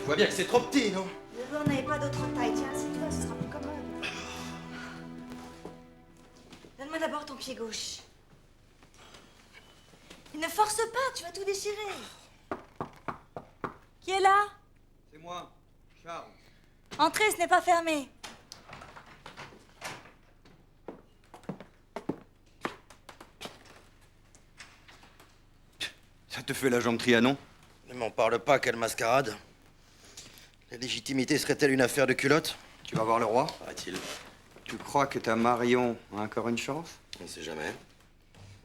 vois bien que c'est trop petit, non? Vous n'avez pas d'autre taille. Tiens, assieds-toi, ce sera plus commode. Donne-moi d'abord ton pied gauche. Et ne force pas, tu vas tout déchirer. Qui est là? C'est moi, Charles. Entrez, ce n'est pas fermé. Ça te fait la jambe Trianon? Ne m'en parle pas, quelle mascarade. La légitimité serait-elle une affaire de culotte? Tu vas voir le roi? Paraît-il. Tu crois que ta Marion a encore une chance? On ne sait jamais.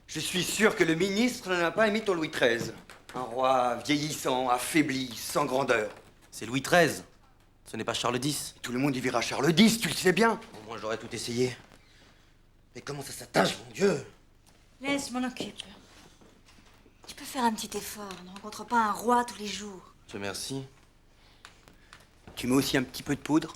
Je suis sûr que le ministre n'a pas aimé ton Louis XIII. Un roi vieillissant, affaibli, sans grandeur. C'est Louis XIII. Ce n'est pas Charles X. Tout le monde y verra Charles X, tu le sais bien. Au moins, j'aurais tout essayé. Mais comment ça s'attache, mon Dieu? Laisse, je m'en occupe. Tu peux faire un petit effort. On ne rencontre pas un roi tous les jours. Dieu merci. Tu mets aussi un petit peu de poudre?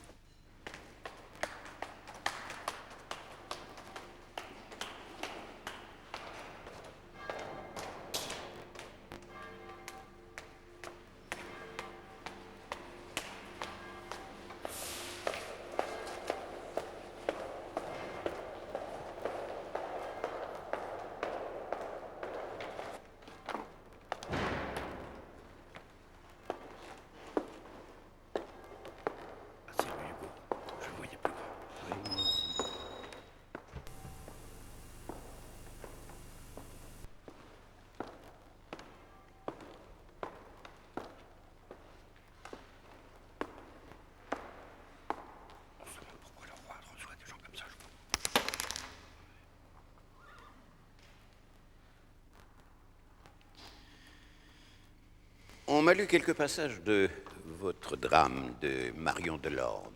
On m'a lu quelques passages de votre drame de Marion Delorme.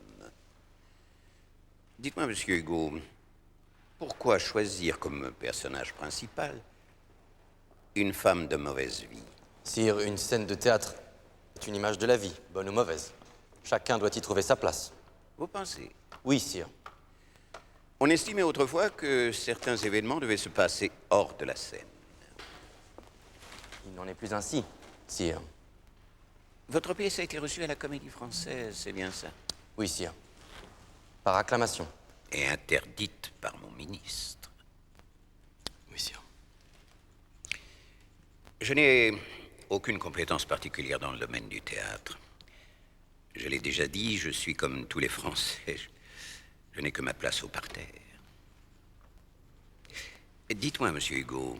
Dites-moi, monsieur Hugo, pourquoi choisir comme personnage principal une femme de mauvaise vie? Sire, une scène de théâtre est une image de la vie, bonne ou mauvaise. Chacun doit y trouver sa place. Vous pensez? Oui, sire. On estimait autrefois que certains événements devaient se passer hors de la scène. Il n'en est plus ainsi, sire. Votre pièce a été reçue à la Comédie Française, c'est bien ça? Oui, sire. Par acclamation. Et interdite par mon ministre. Oui, sire. Je n'ai aucune compétence particulière dans le domaine du théâtre. Je l'ai déjà dit, je suis comme tous les Français. Je n'ai que ma place au parterre. Dites-moi, monsieur Hugo,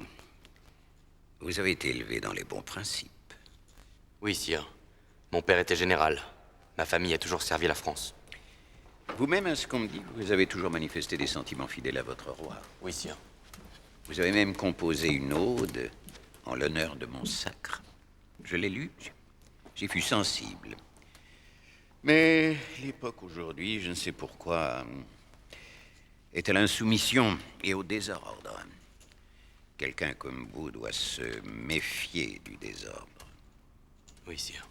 vous avez été élevé dans les bons principes. Oui, sire. Mon père était général. Ma famille a toujours servi la France. Vous-même, à ce qu'on me dit, vous avez toujours manifesté des sentiments fidèles à votre roi. Oui, sire. Vous avez même composé une ode en l'honneur de mon sacre. Je l'ai lu, j'y fus sensible. Mais l'époque aujourd'hui, je ne sais pourquoi, est à l'insoumission et au désordre. Quelqu'un comme vous doit se méfier du désordre. Oui, sire.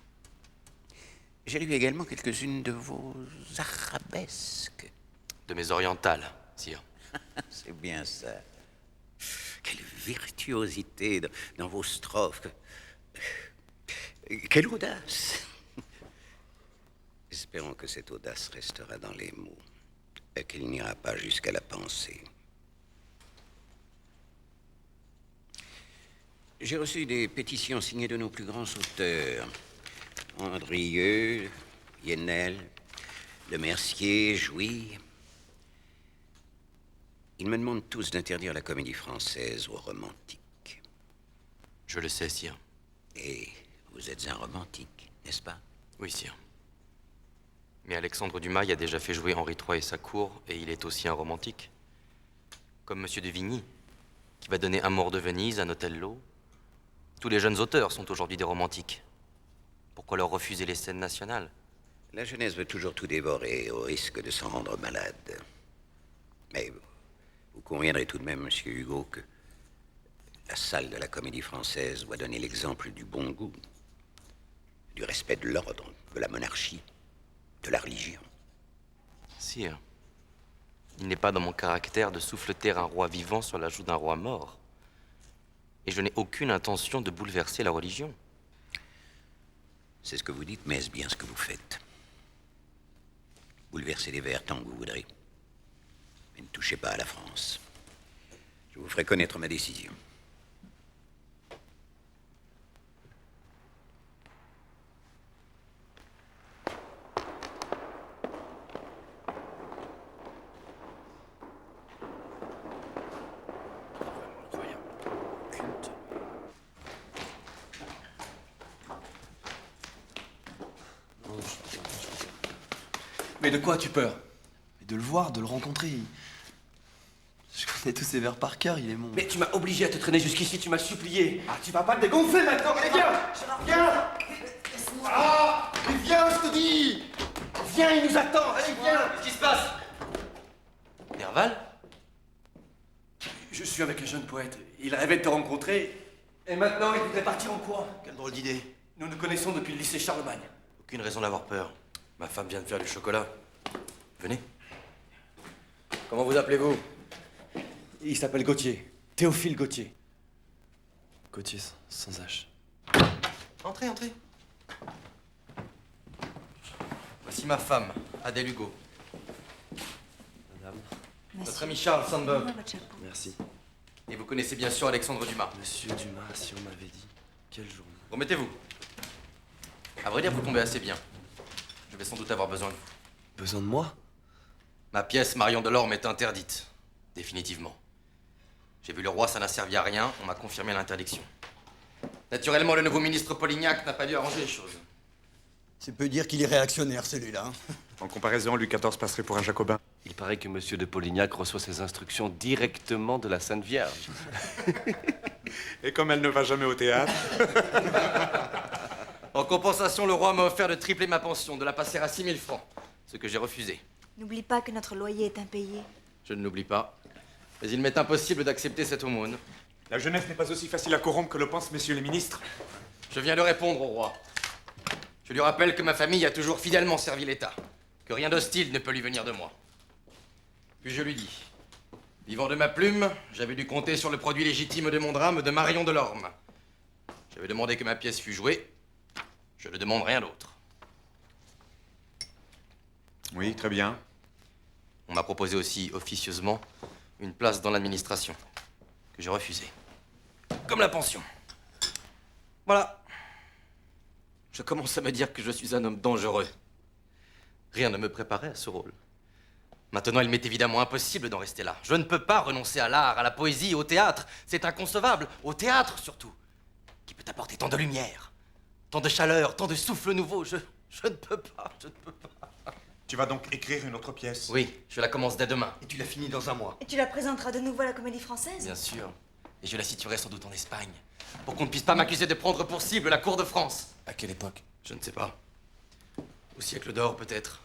J'ai lu également quelques-unes de vos arabesques. De mes orientales, sire. C'est bien ça. Quelle virtuosité dans vos strophes. Quelle audace. Espérons que cette audace restera dans les mots et qu'elle n'ira pas jusqu'à la pensée. J'ai reçu des pétitions signées de nos plus grands auteurs. Andrieux, Yenel, Le Mercier, Jouy. Ils me demandent tous d'interdire la comédie française aux romantiques. Je le sais, sire. Et vous êtes un romantique, n'est-ce pas? Oui, sire. Mais Alexandre Dumas y a déjà fait jouer Henri III et sa cour, et il est aussi un romantique. Comme Monsieur de Vigny, qui va donner Amour de Venise, un Othello. Tous les jeunes auteurs sont aujourd'hui des romantiques. Pourquoi leur refuser les scènes nationales? La jeunesse veut toujours tout dévorer, au risque de s'en rendre malade. Mais vous conviendrez tout de même, monsieur Hugo, que la salle de la Comédie Française doit donner l'exemple du bon goût, du respect de l'ordre, de la monarchie, de la religion. Sire, il n'est pas dans mon caractère de souffleter un roi vivant sur la joue d'un roi mort. Et je n'ai aucune intention de bouleverser la religion. C'est ce que vous dites, mais est-ce bien ce que vous faites? Bouleversez les verres tant que vous voudrez. Mais ne touchez pas à la France. Je vous ferai connaître ma décision. Mais de quoi as-tu peur? Mais de le voir, de le rencontrer. Je connais tous ses vers par cœur, il est mon... Mais tu m'as obligé à te traîner jusqu'ici, tu m'as supplié. Ah, tu vas pas te dégonfler maintenant, allez viens. Viens. Ah, mais viens, je te dis. Viens, il nous attend, allez viens. Qu'est-ce qui se passe? Nerval? Je suis avec un jeune poète, il rêvait de te rencontrer. Et maintenant, il voudrait partir en courant. Quelle drôle d'idée. Nous nous connaissons depuis le lycée Charlemagne. Aucune raison d'avoir peur. Ma femme vient de faire du chocolat. Venez. Comment vous appelez-vous? Il s'appelle Gauthier, Théophile Gauthier. Gauthier sans H. Entrez, entrez. Voici ma femme, Adèle Hugo. Madame, Notre ami Charles Sandberg. Donnez-moi votre chapeau. merci. Et vous connaissez bien sûr Alexandre Dumas. Monsieur Dumas, si on m'avait dit. Quelle journée. Remettez-vous. À vrai dire, vous tombez assez bien. Je vais sans doute avoir besoin de vous. Besoin de moi? Ma pièce Marion Delorme est interdite. Définitivement. J'ai vu le roi, ça n'a servi à rien. On m'a confirmé l'interdiction. Naturellement, le nouveau ministre Polignac n'a pas dû arranger les choses. C'est peu dire qu'il est réactionnaire, celui-là. Hein. En comparaison, Louis XIV passerait pour un jacobin. Il paraît que Monsieur de Polignac reçoit ses instructions directement de la Sainte Vierge. Et comme elle ne va jamais au théâtre... En compensation, le roi m'a offert de tripler ma pension, de la passer à 6 000 francs. Ce que j'ai refusé. N'oublie pas que notre loyer est impayé. Je ne l'oublie pas. Mais il m'est impossible d'accepter cette aumône. La jeunesse n'est pas aussi facile à corrompre que le pensent messieurs les ministres. Je viens de répondre au roi. Je lui rappelle que ma famille a toujours fidèlement servi l'État. Que rien d'hostile ne peut lui venir de moi. Puis je lui dis, vivant de ma plume, j'avais dû compter sur le produit légitime de mon drame de Marion Delorme. J'avais demandé que ma pièce fût jouée. Je ne demande rien d'autre. Oui, très bien. On m'a proposé aussi, officieusement, une place dans l'administration, que j'ai refusée. Comme la pension. Voilà. Je commence à me dire que je suis un homme dangereux. Rien ne me préparait à ce rôle. Maintenant, il m'est évidemment impossible d'en rester là. Je ne peux pas renoncer à l'art, à la poésie, au théâtre. C'est inconcevable. Au théâtre, surtout. Qui peut apporter tant de lumière, tant de chaleur, tant de souffle nouveau. Je ne peux pas, je ne peux pas. Tu vas donc écrire une autre pièce? Oui, je la commence dès demain. Et tu l'as fini dans un mois. Et tu la présenteras de nouveau à la Comédie Française? Bien sûr. Et je la situerai sans doute en Espagne. Pour qu'on ne puisse pas m'accuser de prendre pour cible la cour de France. À quelle époque? Je ne sais pas. Au siècle d'or, peut-être.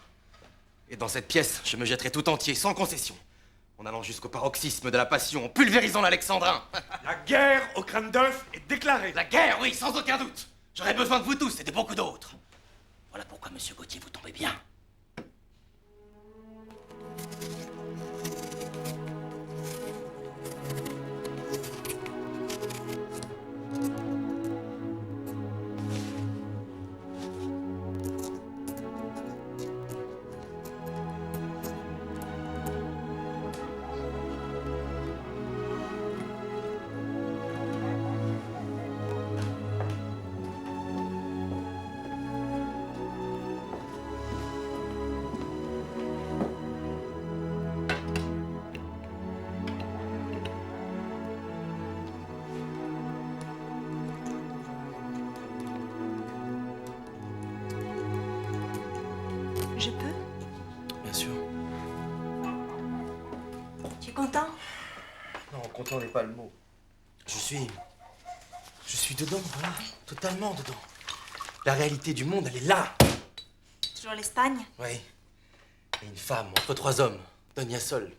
Et dans cette pièce, je me jetterai tout entier, sans concession. En allant jusqu'au paroxysme de la passion, en pulvérisant l'Alexandrin. La guerre au crâne d'œuf est déclarée. La guerre, oui, sans aucun doute. J'aurais besoin de vous tous et de beaucoup d'autres. Voilà pourquoi, monsieur Gauthier, vous tombez bien. Je peux? Bien sûr. Tu es content? Non, content n'est pas le mot. Je suis dedans, voilà. Totalement dedans. La réalité du monde, elle est là. Toujours l'Espagne? Oui. Et une femme entre trois hommes. Donia Sol.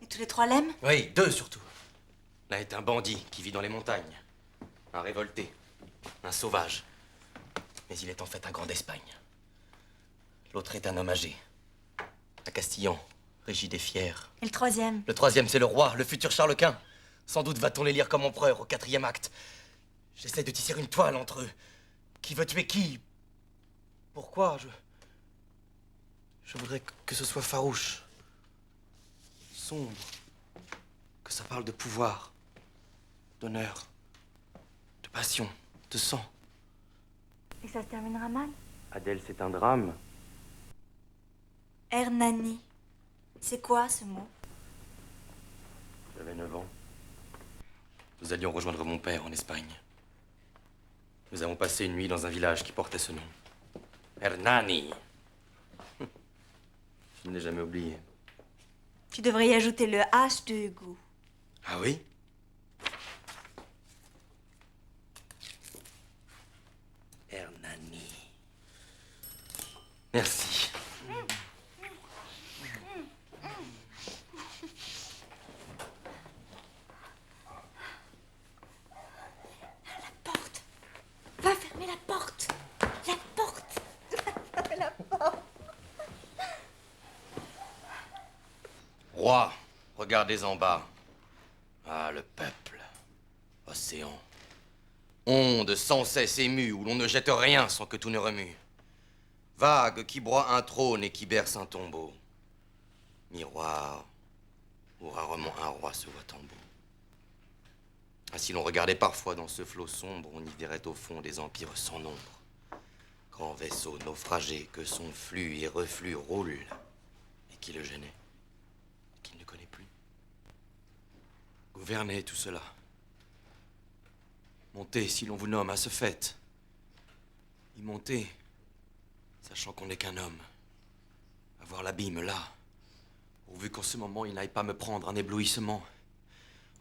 Et tous les trois l'aiment? Oui, deux surtout. L'un est un bandit qui vit dans les montagnes. Un révolté. Un sauvage. Mais il est en fait un grand d'Espagne. L'autre est un homme âgé. Un Castillan, rigide et fier. Et le troisième? Le troisième, c'est le roi, le futur Charles Quint. Sans doute va-t-on les lire comme empereur au 4e acte. J'essaie de tisser une toile entre eux. Qui veut tuer qui? pourquoi. Je voudrais que ce soit farouche, sombre, que ça parle de pouvoir, d'honneur, de passion, de sang. Et ça se terminera mal? Adèle, c'est un drame. Hernani. C'est quoi ce mot? J'avais 9 ans. Nous allions rejoindre mon père en Espagne. Nous avons passé une nuit dans un village qui portait ce nom. Hernani. Je ne l'ai jamais oublié. Tu devrais y ajouter le H de Hugo. Ah oui? Hernani. Merci. Va fermer la porte. La porte. Va fermer la porte. Roi, regardez en bas. Ah, le peuple. Océan. Onde sans cesse émue où l'on ne jette rien sans que tout ne remue. Vague qui broie un trône et qui berce un tombeau. Miroir où rarement un roi se voit en beau. Ah, si l'on regardait parfois dans ce flot sombre, on y verrait au fond des empires sans nombre. Grands vaisseaux naufragés que son flux et reflux roulent et qui le gênaient. Qu'il ne connaît plus. Gouverner tout cela. Monter si l'on vous nomme à ce fait. Y monter, sachant qu'on n'est qu'un homme. Avoir l'abîme là, pourvu qu'en ce moment il n'aille pas me prendre un éblouissement.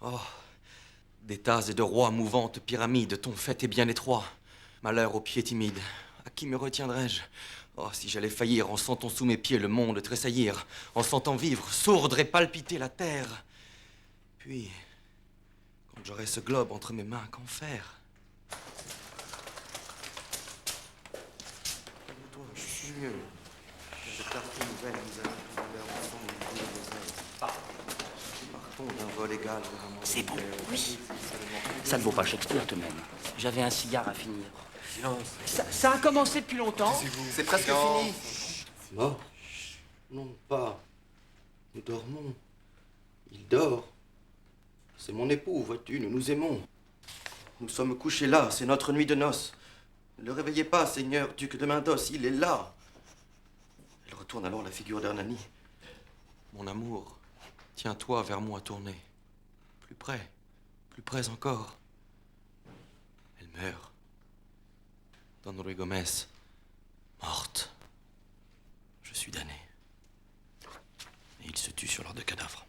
Oh, d'états et de rois mouvantes pyramides, ton fait est bien étroit. Malheur aux pieds timides, à qui me retiendrai-je? Oh, si j'allais faillir en sentant sous mes pieds le monde tressaillir, en sentant vivre, sourdre et palpiter la terre. Puis, quand j'aurai ce globe entre mes mains, qu'en faire? Calme-toi, je suis mieux. De clarté nouvelle, nous allons tout à l'heure ensemble nous dire des heures. Partons d'un vol égal. C'est bon, oui. Ça ne vaut pas Shakespeare tout de même. J'avais un cigare à finir. Silence. Ça a commencé depuis longtemps. C'est presque fini. Mort? Non, pas. Nous dormons. Il dort. C'est mon époux, vois-tu, nous nous aimons. Nous sommes couchés là, c'est notre nuit de noces. Ne le réveillez pas, Seigneur, duc de Mindos, il est là. Elle retourne alors la figure d'Hernani. Mon amour, tiens-toi vers moi tourné. Plus près encore. Elle meurt. Don Ruy Gomez, morte. Je suis damné. Et il se tue sur l'ordre de cadavre.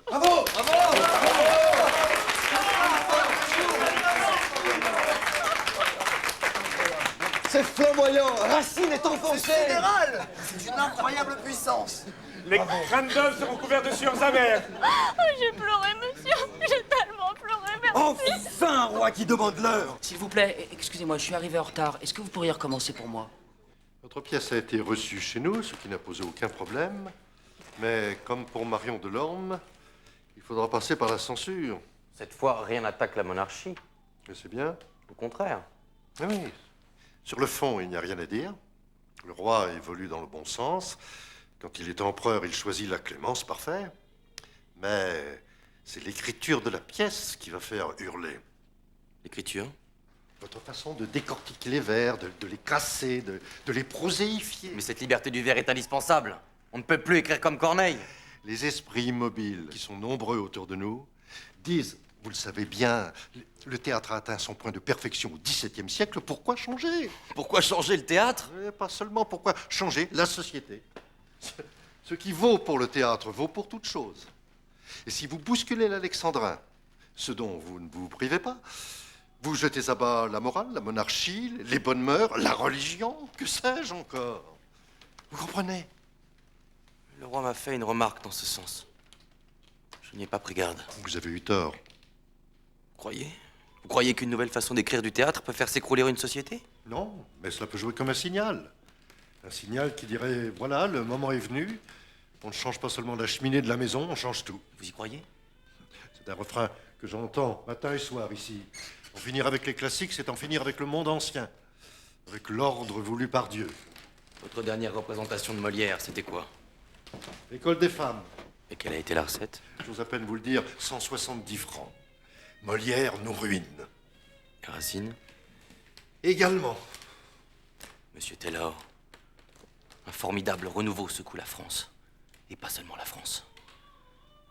Bravo! Bravo! C'est flamboyant! Racine est enfoncée! C'est sidéral! C'est une incroyable puissance! Les crânes d'œufs seront couverts de sueurs amères. Oh, j'ai pleuré, monsieur. J'ai tellement pleuré, merci. Enfin, un roi qui demande l'heure! S'il vous plaît, excusez-moi, je suis arrivé en retard. Est-ce que vous pourriez recommencer pour moi? Votre pièce a été reçue chez nous, ce qui n'a posé aucun problème. Mais comme pour Marion Delorme, il faudra passer par la censure. Cette fois, rien n'attaque la monarchie. Mais c'est bien. Au contraire. Ah oui. Sur le fond, il n'y a rien à dire. Le roi évolue dans le bon sens. Quand il est empereur, il choisit la clémence, parfait. Mais c'est l'écriture de la pièce qui va faire hurler. L'écriture? Votre façon de décortiquer les vers, de les casser, de les proséifier. Mais cette liberté du vers est indispensable. On ne peut plus écrire comme Corneille. Les esprits immobiles, qui sont nombreux autour de nous, disent, vous le savez bien, le théâtre a atteint son point de perfection au XVIIe siècle, pourquoi changer? Pourquoi changer le théâtre? Pas seulement pourquoi changer la société. Ce qui vaut pour le théâtre vaut pour toute chose. Et si vous bousculez l'alexandrin, ce dont vous ne vous privez pas, vous jetez à bas la morale, la monarchie, les bonnes mœurs, la religion, que sais-je encore? Vous comprenez? Le roi m'a fait une remarque dans ce sens. Je n'y ai pas pris garde. Vous avez eu tort. Vous croyez? Vous croyez qu'une nouvelle façon d'écrire du théâtre peut faire s'écrouler une société? Non, mais cela peut jouer comme un signal. Un signal qui dirait, voilà, le moment est venu. On ne change pas seulement la cheminée de la maison, on change tout. Vous y croyez? C'est un refrain que j'entends matin et soir ici. En finir avec les classiques, c'est en finir avec le monde ancien. avec l'ordre voulu par Dieu. Votre dernière représentation de Molière, c'était quoi? L'école des femmes. Et quelle a été la recette? J'ose à peine vous le dire, 170 francs. Molière nous ruine. Et Racine? Également. Monsieur Taylor, un formidable renouveau secoue la France. Et pas seulement la France.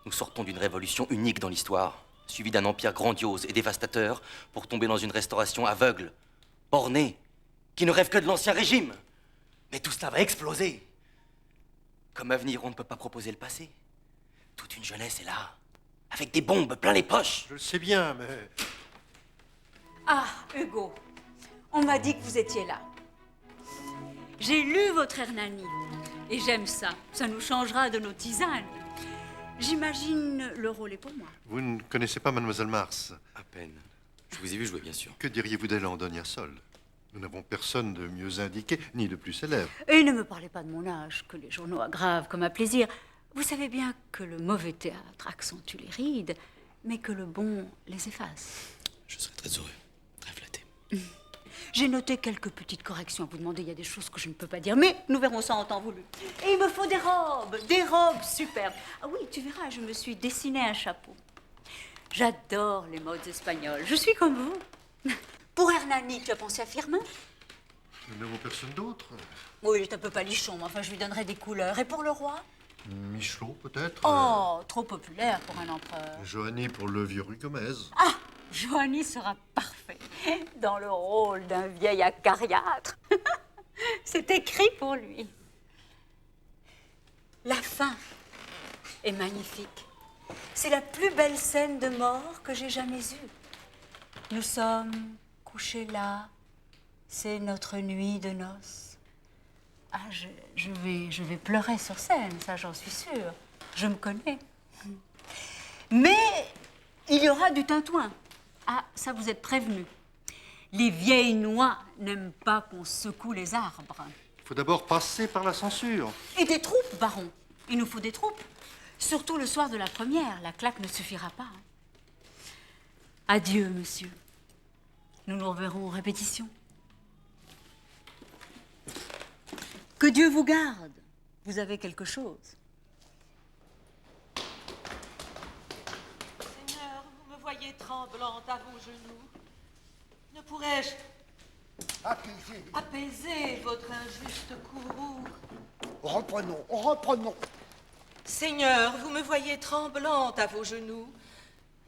Nous sortons d'une révolution unique dans l'histoire, suivie d'un empire grandiose et dévastateur, pour tomber dans une restauration aveugle, bornée, qui ne rêve que de l'ancien régime. Mais tout cela va exploser. Comme avenir, on ne peut pas proposer le passé. Toute une jeunesse est là, avec des bombes plein les poches. Je le sais bien, mais... Ah, Hugo, on m'a dit que vous étiez là. J'ai lu votre Hernani et j'aime ça. Ça nous changera de nos tisanes. J'imagine le rôle est pour moi. Vous ne connaissez pas Mademoiselle Mars? À peine. Je vous ai vu jouer, bien sûr. Que diriez-vous d'elle en Donia Sol? Nous n'avons personne de mieux indiqué, ni de plus célèbre. Et ne me parlez pas de mon âge, que les journaux aggravent comme à plaisir. Vous savez bien que le mauvais théâtre accentue les rides, mais que le bon les efface. Je serais très heureux, très flatté. J'ai noté quelques petites corrections à vous demander. Il y a des choses que je ne peux pas dire, mais nous verrons ça en temps voulu. Et il me faut des robes superbes. Ah oui, tu verras, je me suis dessiné un chapeau. J'adore les modes espagnoles. Je suis comme vous. Pour Hernani, tu as pensé à Firmin? Nous n'avons personne d'autre. Oui, il est un peu palichon, mais enfin, je lui donnerai des couleurs. Et pour le roi? Michelot, peut-être. Oh, trop populaire pour un empereur. Johanny pour le vieux Rue Gomez. Ah, Johanny sera parfait dans le rôle d'un vieil acariâtre. C'est écrit pour lui. La fin est magnifique. C'est la plus belle scène de mort que j'ai jamais eue. Nous sommes couchés là. C'est notre nuit de noces. Ah, je vais pleurer sur scène, ça j'en suis sûre. Je me connais. Mais il y aura du tintouin. Ah, ça vous êtes prévenus. Les vieilles noix n'aiment pas qu'on secoue les arbres. Il faut d'abord passer par la censure. Et des troupes, baron. Il nous faut des troupes. Surtout le soir de la première. La claque ne suffira pas. Adieu, monsieur. Nous nous reverrons aux répétitions. Que Dieu vous garde. Vous avez quelque chose. Seigneur, vous me voyez tremblante à vos genoux. Ne pourrais-je apaiser votre injuste courroux? Reprenons. Seigneur, vous me voyez tremblante à vos genoux.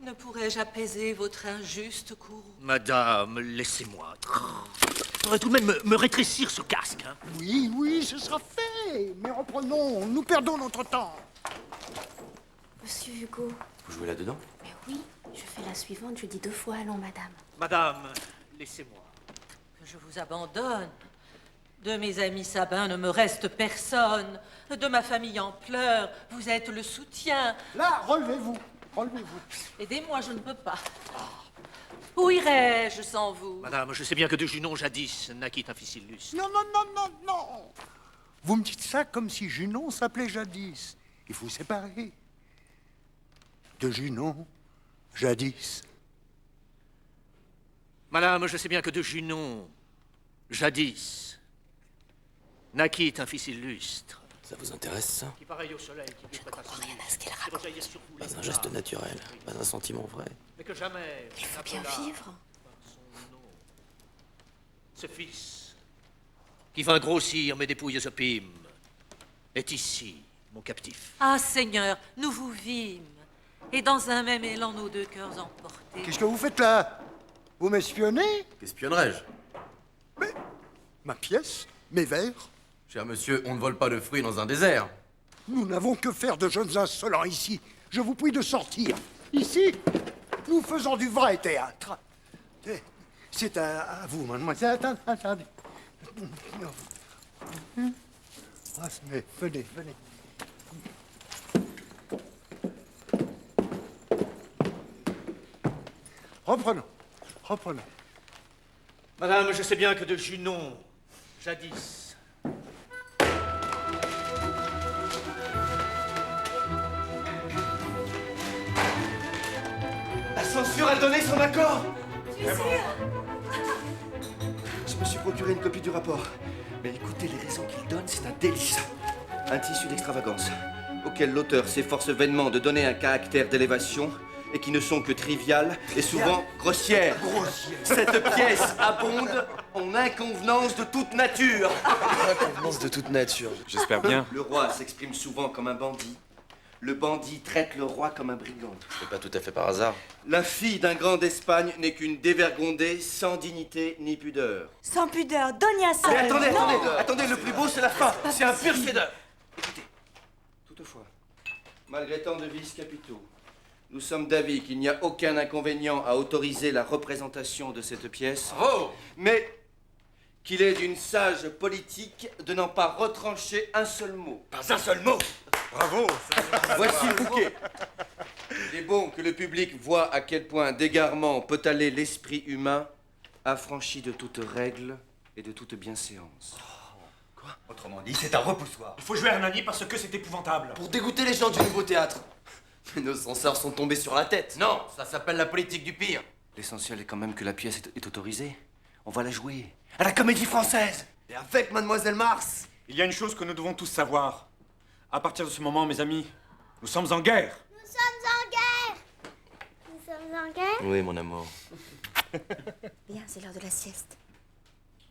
Ne pourrais-je apaiser votre injuste courroux? Madame, laissez-moi. Il faudrait tout de même me rétrécir ce casque. Hein. Oui, ce sera fait. Mais reprenons, nous perdons notre temps. Monsieur Hugo. Vous jouez là-dedans? Mais oui, je fais la suivante, je dis 2 fois allons, madame. Madame, laissez-moi. Que je vous abandonne. De mes amis Sabins ne me reste personne. De ma famille en pleurs, vous êtes le soutien. Là, relevez-vous. Aidez-moi, je ne peux pas. Où irais-je sans vous? Madame, je sais bien que de Junon, jadis, naquit un fils illustre. Non. Vous me dites ça comme si Junon s'appelait jadis. Il faut séparer. De Junon, jadis. Madame, je sais bien que de Junon, jadis, naquit un fils illustre. Ça vous intéresse, ça? Qui pareil au soleil, qui Je ne comprends rien à ce qu'elle raconte. Pas un geste naturel, pas un sentiment vrai. Mais que jamais. Il faut bien vivre. Ce fils, qui vint grossir mes dépouilles opimes, est ici, mon captif. Ah, Seigneur, nous vous vîmes. Et dans un même élan, nos 2 cœurs emportés. Qu'est-ce que vous faites là? Vous m'espionnez? Qu'espionnerais-je? Mais ma pièce, mes verres. Cher monsieur, on ne vole pas de fruits dans un désert. Nous n'avons que faire de jeunes insolents ici. Je vous prie de sortir. Ici, nous faisons du vrai théâtre. C'est à vous, mademoiselle. Attendez. Venez. Reprenons. Madame, je sais bien que de Junon, jadis. La censure a donné son accord. Tu es sûr? Je me suis procuré une copie du rapport. Mais écoutez, les raisons qu'il donne, c'est un délice. Un tissu d'extravagance, auquel l'auteur s'efforce vainement de donner un caractère d'élévation et qui ne sont que triviales et souvent grossières. Cette pièce abonde en inconvenances de toute nature. Inconvenance de toute nature. J'espère bien. Le roi s'exprime souvent comme un bandit. Le bandit traite le roi comme un brigand. C'est pas tout à fait par hasard. La fille d'un grand d'Espagne n'est qu'une dévergondée sans dignité ni pudeur. Sans pudeur, Donia Mais attendez, le plus beau c'est la fin. C'est un pur chef-d'œuvre. Écoutez, toutefois, malgré tant de vices capitaux, nous sommes d'avis qu'il n'y a aucun inconvénient à autoriser la représentation de cette pièce. Oh! Mais qu'il est d'une sage politique de n'en pas retrancher un seul mot. Pas un seul mot. Bravo. Voici le bouquet. Il est bon que le public voie à quel point d'égarement peut aller l'esprit humain, affranchi de toute règle et de toute bienséance. Quoi? Autrement dit, c'est un repoussoir. Il faut jouer Hernani parce que c'est épouvantable. Pour dégoûter les gens du nouveau théâtre. Mais nos censeurs sont tombés sur la tête. Non, ça s'appelle la politique du pire. L'essentiel est quand même que la pièce est autorisée. On va la jouer. À la Comédie Française. Et avec Mademoiselle Mars. Il y a une chose que nous devons tous savoir. À partir de ce moment, mes amis, nous sommes en guerre. Nous sommes en guerre. Nous sommes en guerre. Oui, mon amour. Bien, c'est l'heure de la sieste.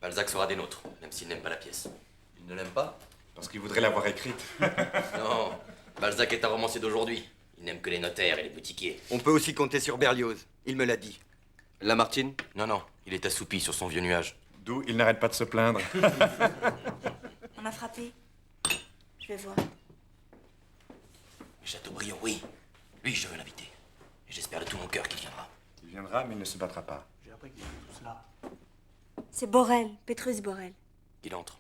Balzac sera des nôtres, même s'il n'aime pas la pièce. Il ne l'aime pas? Parce qu'il voudrait l'avoir écrite. Non, Balzac est un romancier d'aujourd'hui. Il n'aime que les notaires et les boutiquiers. On peut aussi compter sur Berlioz. Il me l'a dit. Lamartine? Non, non, il est assoupi sur son vieux nuage. D'où il n'arrête pas de se plaindre. On m'a frappé. Je vais voir. Chateaubriand, oui. Lui, je veux l'inviter. Et j'espère de tout mon cœur qu'il viendra. Il viendra, mais il ne se battra pas. J'ai appris qu'il y avait tout cela. C'est Borel, Pétrus Borel. Il entre.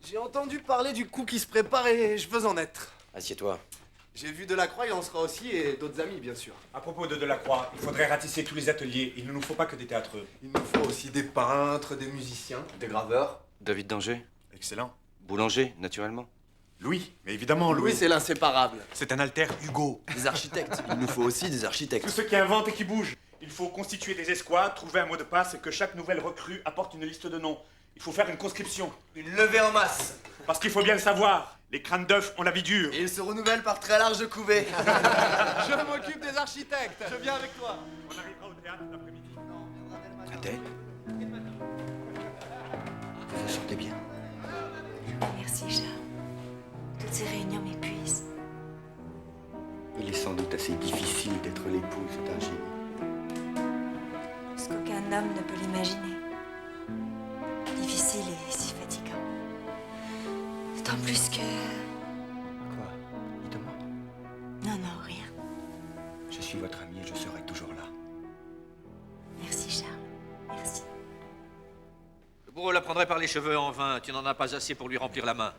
J'ai entendu parler du coup qui se prépare et je veux en être. Assieds-toi. J'ai vu Delacroix, il en sera aussi, et d'autres amis, bien sûr. À propos de Delacroix, il faudrait ratisser tous les ateliers. Il ne nous faut pas que des théâtreux. Il nous faut aussi des peintres, des musiciens, des graveurs. David d'Angers. Excellent. Boulanger, naturellement. Louis, mais évidemment, Louis. Louis, c'est l'inséparable. C'est un alter Hugo. Des architectes. Il nous faut aussi des architectes. Tous ceux qui inventent et qui bougent. Il faut constituer des escouades, trouver un mot de passe et que chaque nouvelle recrue apporte une liste de noms. Il faut faire une conscription. Une levée en masse. Parce qu'il faut bien le savoir, les crânes d'œufs ont la vie dure. Et ils se renouvellent par très large couvée. Je m'occupe des architectes. Je viens avec toi. On arrivera au théâtre l'après-midi. Adèle, vous chantez bien. Merci, Charles. Toutes ces réunions m'épuisent. Il est sans doute assez difficile d'être l'épouse d'un génie. Ce qu'aucun homme ne peut l'imaginer. Difficile et si fatigant. D'autant plus que... Quoi? Dites-moi. Non, non, rien. Je suis votre ami et je serai toujours là. Merci, Charles. Merci. Le bourreau la prendrait par les cheveux en vain. Tu n'en as pas assez pour lui remplir la main.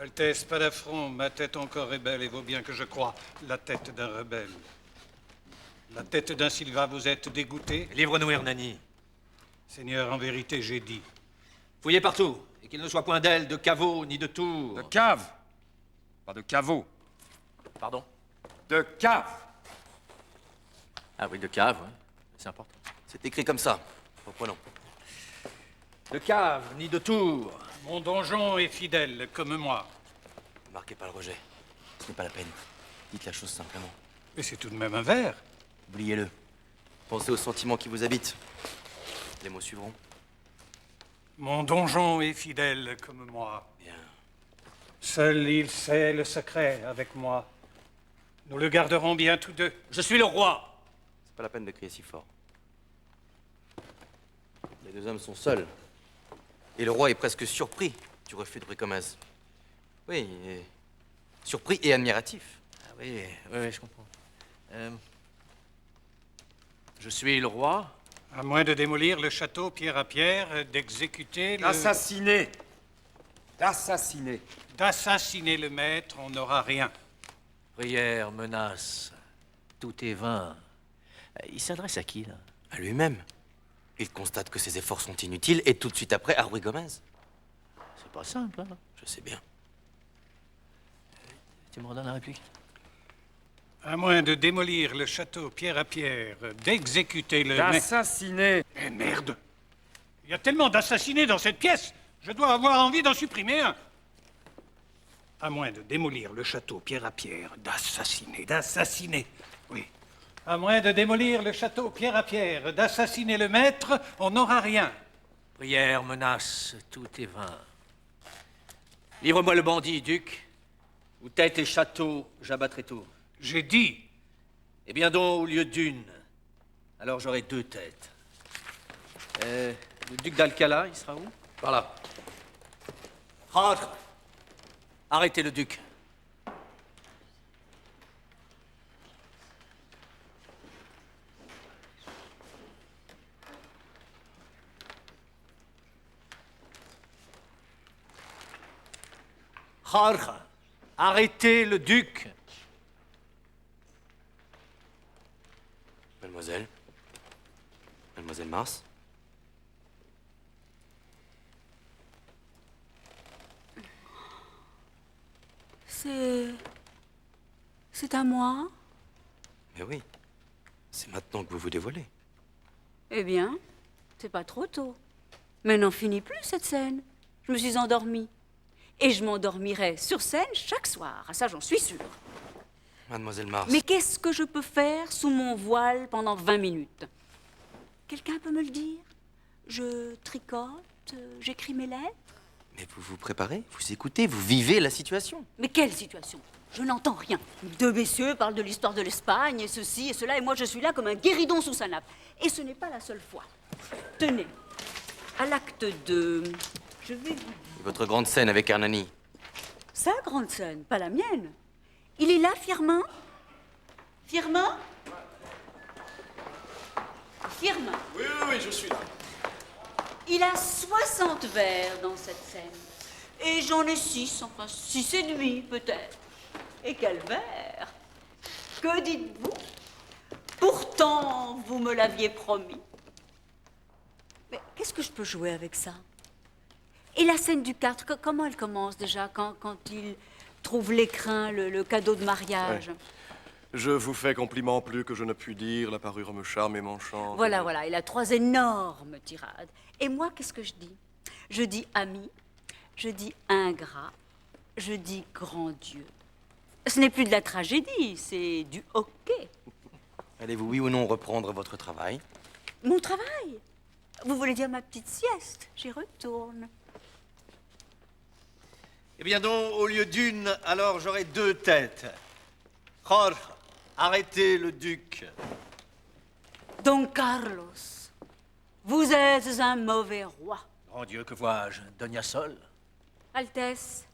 Altesse, pas d'affront. Ma tête encore est belle et vaut bien que je croie la tête d'un rebelle. La tête d'un Silva, vous êtes dégoûté? Livre-nous, Hernani. Seigneur, en vérité, j'ai dit. Fouillez partout, et qu'il ne soit point d'aile, de caveau, ni de tour. De cave. Pas de caveau. Pardon? De cave. Ah oui, de cave, ouais. C'est important. C'est écrit comme ça. Reprenons. De cave, ni de tour. Mon donjon est fidèle, comme moi. Ne marquez pas le rejet. Ce n'est pas la peine. Dites la chose simplement. Mais c'est tout de même un vers. Oubliez-le. Pensez aux sentiments qui vous habitent. Les mots suivront. Mon donjon est fidèle, comme moi. Bien. Seul il sait le secret avec moi. Nous le garderons bien tous deux. Je suis le roi. C'est pas la peine de crier si fort. Les deux hommes sont seuls. Et le roi est presque surpris du refus de Bricomaz. Oui, surpris et admiratif. Ah oui, oui, je comprends. Je suis le roi. À moins de démolir le château pierre à pierre, d'exécuter le... D'assassiner. D'assassiner. D'assassiner le maître, on n'aura rien. Prière, menace, tout est vain. Il s'adresse à qui, là? À lui-même. Il constate que ses efforts sont inutiles et tout de suite après à Ruy Gomez. C'est pas simple, hein? Je sais bien. Tu me redonnes la réplique? À moins de démolir le château pierre à pierre, d'exécuter le... D'assassiner. Eh merde! Il y a tellement d'assassinés dans cette pièce, je dois avoir envie d'en supprimer un. À moins de démolir le château pierre à pierre, d'assassiner, oui. À moins de démolir le château pierre à pierre, d'assassiner le maître, on n'aura rien. Prière, menace, tout est vain. Livre-moi le bandit, duc, ou tête et château, j'abattrai tout. J'ai dit. Eh bien donc, au lieu d'une, alors j'aurai 2 têtes. Le duc d'Alcala, il sera où? Par là. Rentre. Arrêtez le duc. Rentre. Arrêtez le duc. Mademoiselle? Mademoiselle Mars? C'est à moi? Mais oui. C'est maintenant que vous vous dévoilez. Eh bien, c'est pas trop tôt. Mais n'en finit plus, cette scène. Je me suis endormie. Et je m'endormirai sur scène chaque soir. Ah, ça, j'en suis sûre. Mademoiselle Mars. Mais qu'est-ce que je peux faire sous mon voile pendant 20 minutes? Quelqu'un peut me le dire? Je tricote, j'écris mes lettres? Mais vous vous préparez, vous écoutez, vous vivez la situation. Mais quelle situation? Je n'entends rien. 2 messieurs parlent de l'histoire de l'Espagne, et ceci et cela, et moi je suis là comme un guéridon sous sa nappe. Et ce n'est pas la seule fois. Tenez, à l'acte 2, je vais vous dire... Votre grande scène avec Hernani. Sa grande scène, pas la mienne. Il est là, Firmin? Firmin? Firmin? Oui, je suis là. Il a 60 vers dans cette scène. Et j'en ai 6, enfin 6 et demi peut-être. Et quel vers! Que dites-vous? Pourtant, vous me l'aviez promis. Mais qu'est-ce que je peux jouer avec ça? Et la scène du 4, comment elle commence déjà quand il trouve l'écrin, le cadeau de mariage? Ouais. Je vous fais compliment plus que je ne puis dire, la parure me charme et m'enchante. Voilà, il a 3 énormes tirades. Et moi, qu'est-ce que je dis? Je dis ami, je dis ingrat, je dis grand Dieu. Ce n'est plus de la tragédie, c'est du hockey. Allez-vous, oui ou non, reprendre votre travail? Mon travail? Vous voulez dire ma petite sieste? J'y retourne. Eh bien donc, au lieu d'une, alors j'aurai 2 têtes. Jorge, arrêtez le duc. Don Carlos, vous êtes un mauvais roi. Grand Dieu, que vois-je? Donia Sol? Altesse,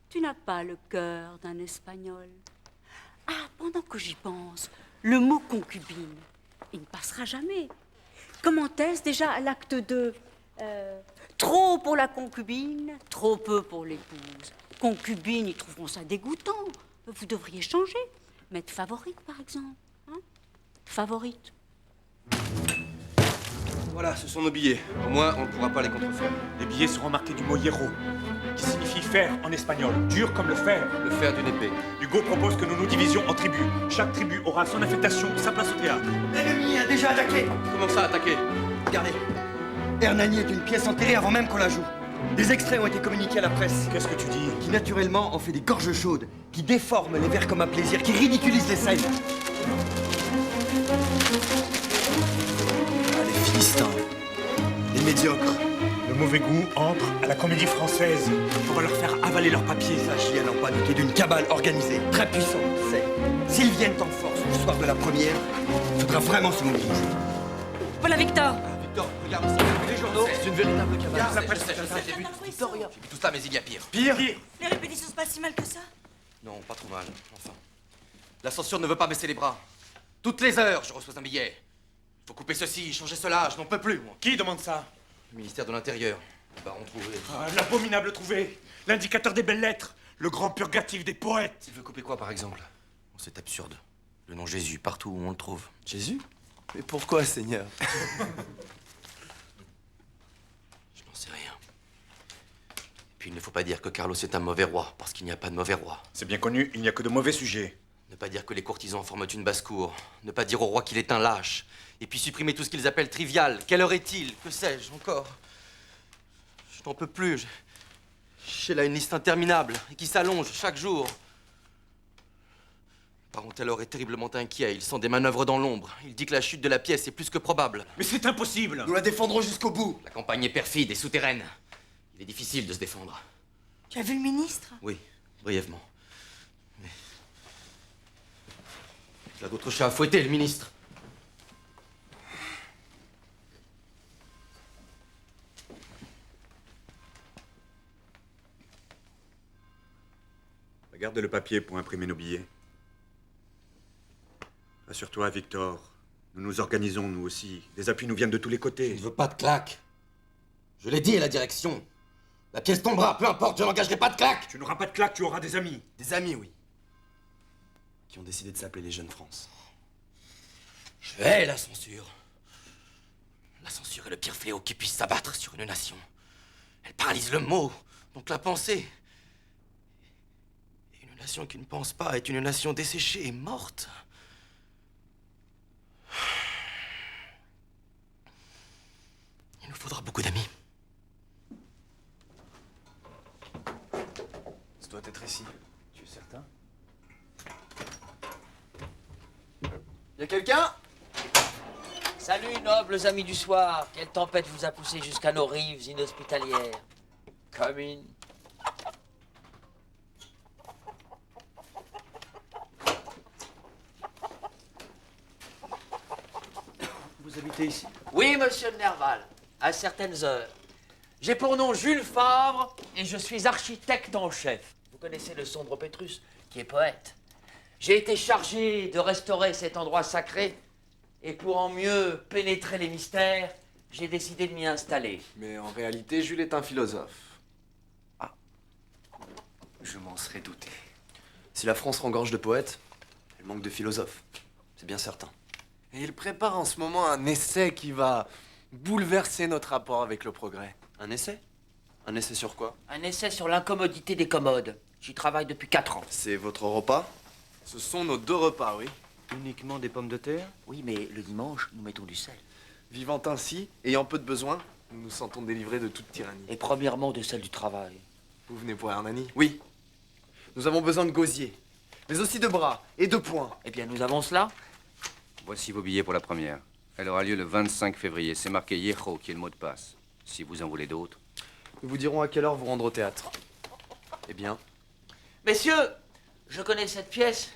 tu n'as pas le cœur d'un Espagnol. Ah, pendant que j'y pense, le mot concubine, il ne passera jamais. Comment est-ce déjà à l'acte 2? Trop pour la concubine, trop peu pour l'épouse. Concubine, ils trouveront ça dégoûtant. Vous devriez changer. Mettre favorite, par exemple. Hein? Favorite. Voilà, ce sont nos billets. Au moins, on ne pourra pas les contrefaire. Les billets seront marqués du mot hierro, qui signifie fer en espagnol, dur comme le fer. Le fer d'une épée. Hugo propose que nous nous divisions en tribus. Chaque tribu aura son affectation, sa place au théâtre. L'ennemi a déjà attaqué. Comment ça, attaquer? Regardez. Hernani est une pièce enterrée avant même qu'on la joue. Des extraits ont été communiqués à la presse. Qu'est-ce que tu dis? Qui naturellement en fait des gorges chaudes, qui déforment les vers comme un plaisir, qui ridiculisent les scènes. Ah, les Philistins. Les médiocres. Le mauvais goût entre à la comédie française. On va leur faire avaler leurs papiers. Sachez à n'en pas douter d'une cabale organisée, très puissante, c'est. S'ils viennent en force le soir de la première, il faudra vraiment se mobiliser. Voilà, Victor. Victor, regarde ici, les journaux, c'est une véritable cabale. J'ai vu tout ça, mais il y a pire. Pire? Les répétitions se passent si mal que ça? Non, pas trop mal, enfin. L'ascension ne veut pas baisser les bras. Toutes les heures, je reçois un billet. Faut couper ceci, changer cela, je n'en peux plus, moi. Qui demande ça? Le ministère de l'Intérieur. Le baron Trouvé. Ah, l'abominable Trouvé. L'indicateur des belles lettres. Le grand purgatif des poètes. Il veut couper quoi, par exemple? Oh, c'est absurde. Le nom Jésus, partout où on le trouve. Jésus? Mais pourquoi, Seigneur? Je n'en sais rien. Puis il ne faut pas dire que Carlos est un mauvais roi, parce qu'il n'y a pas de mauvais roi. C'est bien connu, il n'y a que de mauvais sujets. Ne pas dire que les courtisans forment une basse-cour. Ne pas dire au roi qu'il est un lâche. Et puis supprimer tout ce qu'ils appellent trivial. Quelle heure est-il? Que sais-je encore? Je n'en peux plus. J'ai là une liste interminable et qui s'allonge chaque jour. Le baron Taylor est terriblement inquiet. Il sent des manœuvres dans l'ombre. Il dit que la chute de la pièce est plus que probable. Mais c'est impossible! Nous la défendrons jusqu'au bout. La campagne est perfide et souterraine. Il est difficile de se défendre. Tu as vu le ministre? Oui, brièvement. Mais... il a d'autres chats à fouetter, le ministre. Garde le papier pour imprimer nos billets. Rassure-toi, Victor. Nous nous organisons, nous aussi. Des appuis nous viennent de tous les côtés. Je ne veux pas de claque. Je l'ai dit à la direction. La pièce tombera, peu importe, je n'engagerai pas de claque. Tu n'auras pas de claque, tu auras des amis. Des amis, oui. Qui ont décidé de s'appeler les Jeunes France. Je hais la censure. La censure est le pire fléau qui puisse s'abattre sur une nation. Elle paralyse le mot, donc la pensée. Et une nation qui ne pense pas est une nation desséchée et morte. Il nous faudra beaucoup d'amis. Ça doit être ici. Tu es certain? Y a quelqu'un? Salut, nobles amis du soir. Quelle tempête vous a poussé jusqu'à nos rives inhospitalières? Commune. Vous habitez ici? Oui, monsieur de Nerval, à certaines heures. J'ai pour nom Jules Favre et je suis architecte en chef. Vous connaissez le sombre Pétrus, qui est poète. J'ai été chargé de restaurer cet endroit sacré et pour en mieux pénétrer les mystères, j'ai décidé de m'y installer. Mais en réalité, Jules est un philosophe. Je m'en serais douté. Si la France regorge de poètes, elle manque de philosophes. C'est bien certain. Et il prépare en ce moment un essai qui va bouleverser notre rapport avec le progrès. Un essai? Un essai sur quoi? Un essai sur l'incommodité des commodes. J'y travaille depuis 4 ans. C'est votre repas? Ce sont nos 2 repas, oui. Uniquement des pommes de terre? Oui, mais le dimanche, nous mettons du sel. Vivant ainsi, ayant peu de besoins, nous nous sentons délivrés de toute tyrannie. Et premièrement, de celle du travail. Vous venez pour Hernani? Oui. Nous avons besoin de gosier, mais aussi de bras et de poings. Eh bien, nous avons cela. Voici vos billets pour la première. Elle aura lieu le 25 février. C'est marqué Yeho qui est le mot de passe. Si vous en voulez d'autres. Nous vous dirons à quelle heure vous rendre au théâtre. Eh bien. Messieurs, je connais cette pièce.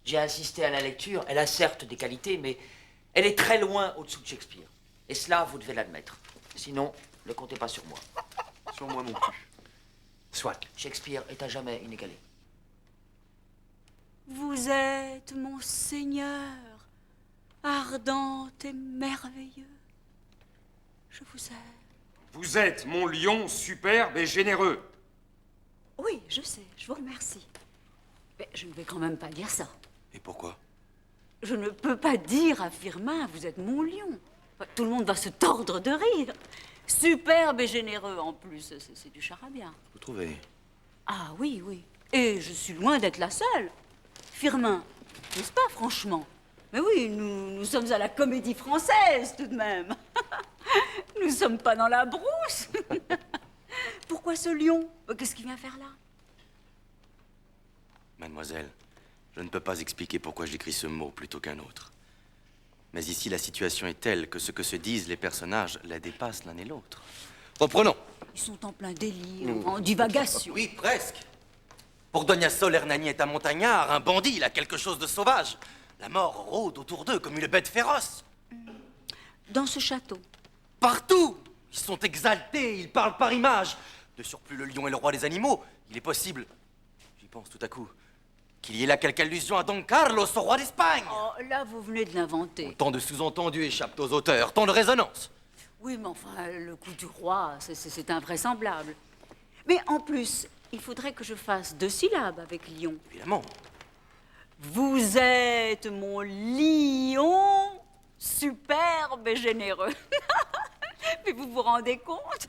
J'ai assisté à la lecture. Elle a certes des qualités, mais elle est très loin au-dessous de Shakespeare. Et cela, vous devez l'admettre. Sinon, ne comptez pas sur moi. Sur moi non plus. Soit. Shakespeare est à jamais inégalé. Vous êtes mon Seigneur, ardent et merveilleux. Je vous aime. Vous êtes mon lion superbe et généreux. Oui, je sais, je vous remercie. Mais je ne vais quand même pas dire ça. Et pourquoi? Je ne peux pas dire à Firmin, vous êtes mon lion. Tout le monde va se tordre de rire. Superbe et généreux en plus, c'est du charabia. Vous trouvez? Ah oui, oui. Et je suis loin d'être la seule. Firmin, n'est-ce pas, franchement? Mais oui, nous sommes à la Comédie Française, tout de même. Nous ne sommes pas dans la brousse. Pourquoi ce lion? Qu'est-ce qu'il vient faire là? Mademoiselle, je ne peux pas expliquer pourquoi j'écris ce mot plutôt qu'un autre. Mais ici, la situation est telle que ce que se disent les personnages la dépassent l'un et l'autre. Reprenons. Ils sont en plein délire, en divagation. Oui, presque. Pour Doña Sol, Hernani est un montagnard, un bandit, il a quelque chose de sauvage. La mort rôde autour d'eux comme une bête féroce. Dans ce château? Partout. Ils sont exaltés, ils parlent par image. De surplus, le lion est le roi des animaux. Il est possible, j'y pense tout à coup, qu'il y ait là quelque allusion à Don Carlos, au roi d'Espagne. Oh, là, vous venez de l'inventer. Tant de sous-entendus échappent aux auteurs, tant de résonances. Oui, mais enfin, le coup du roi, c'est invraisemblable. Mais en plus, il faudrait que je fasse 2 syllabes avec lion. Évidemment. Vous êtes mon lion superbe et généreux. Mais vous vous rendez compte?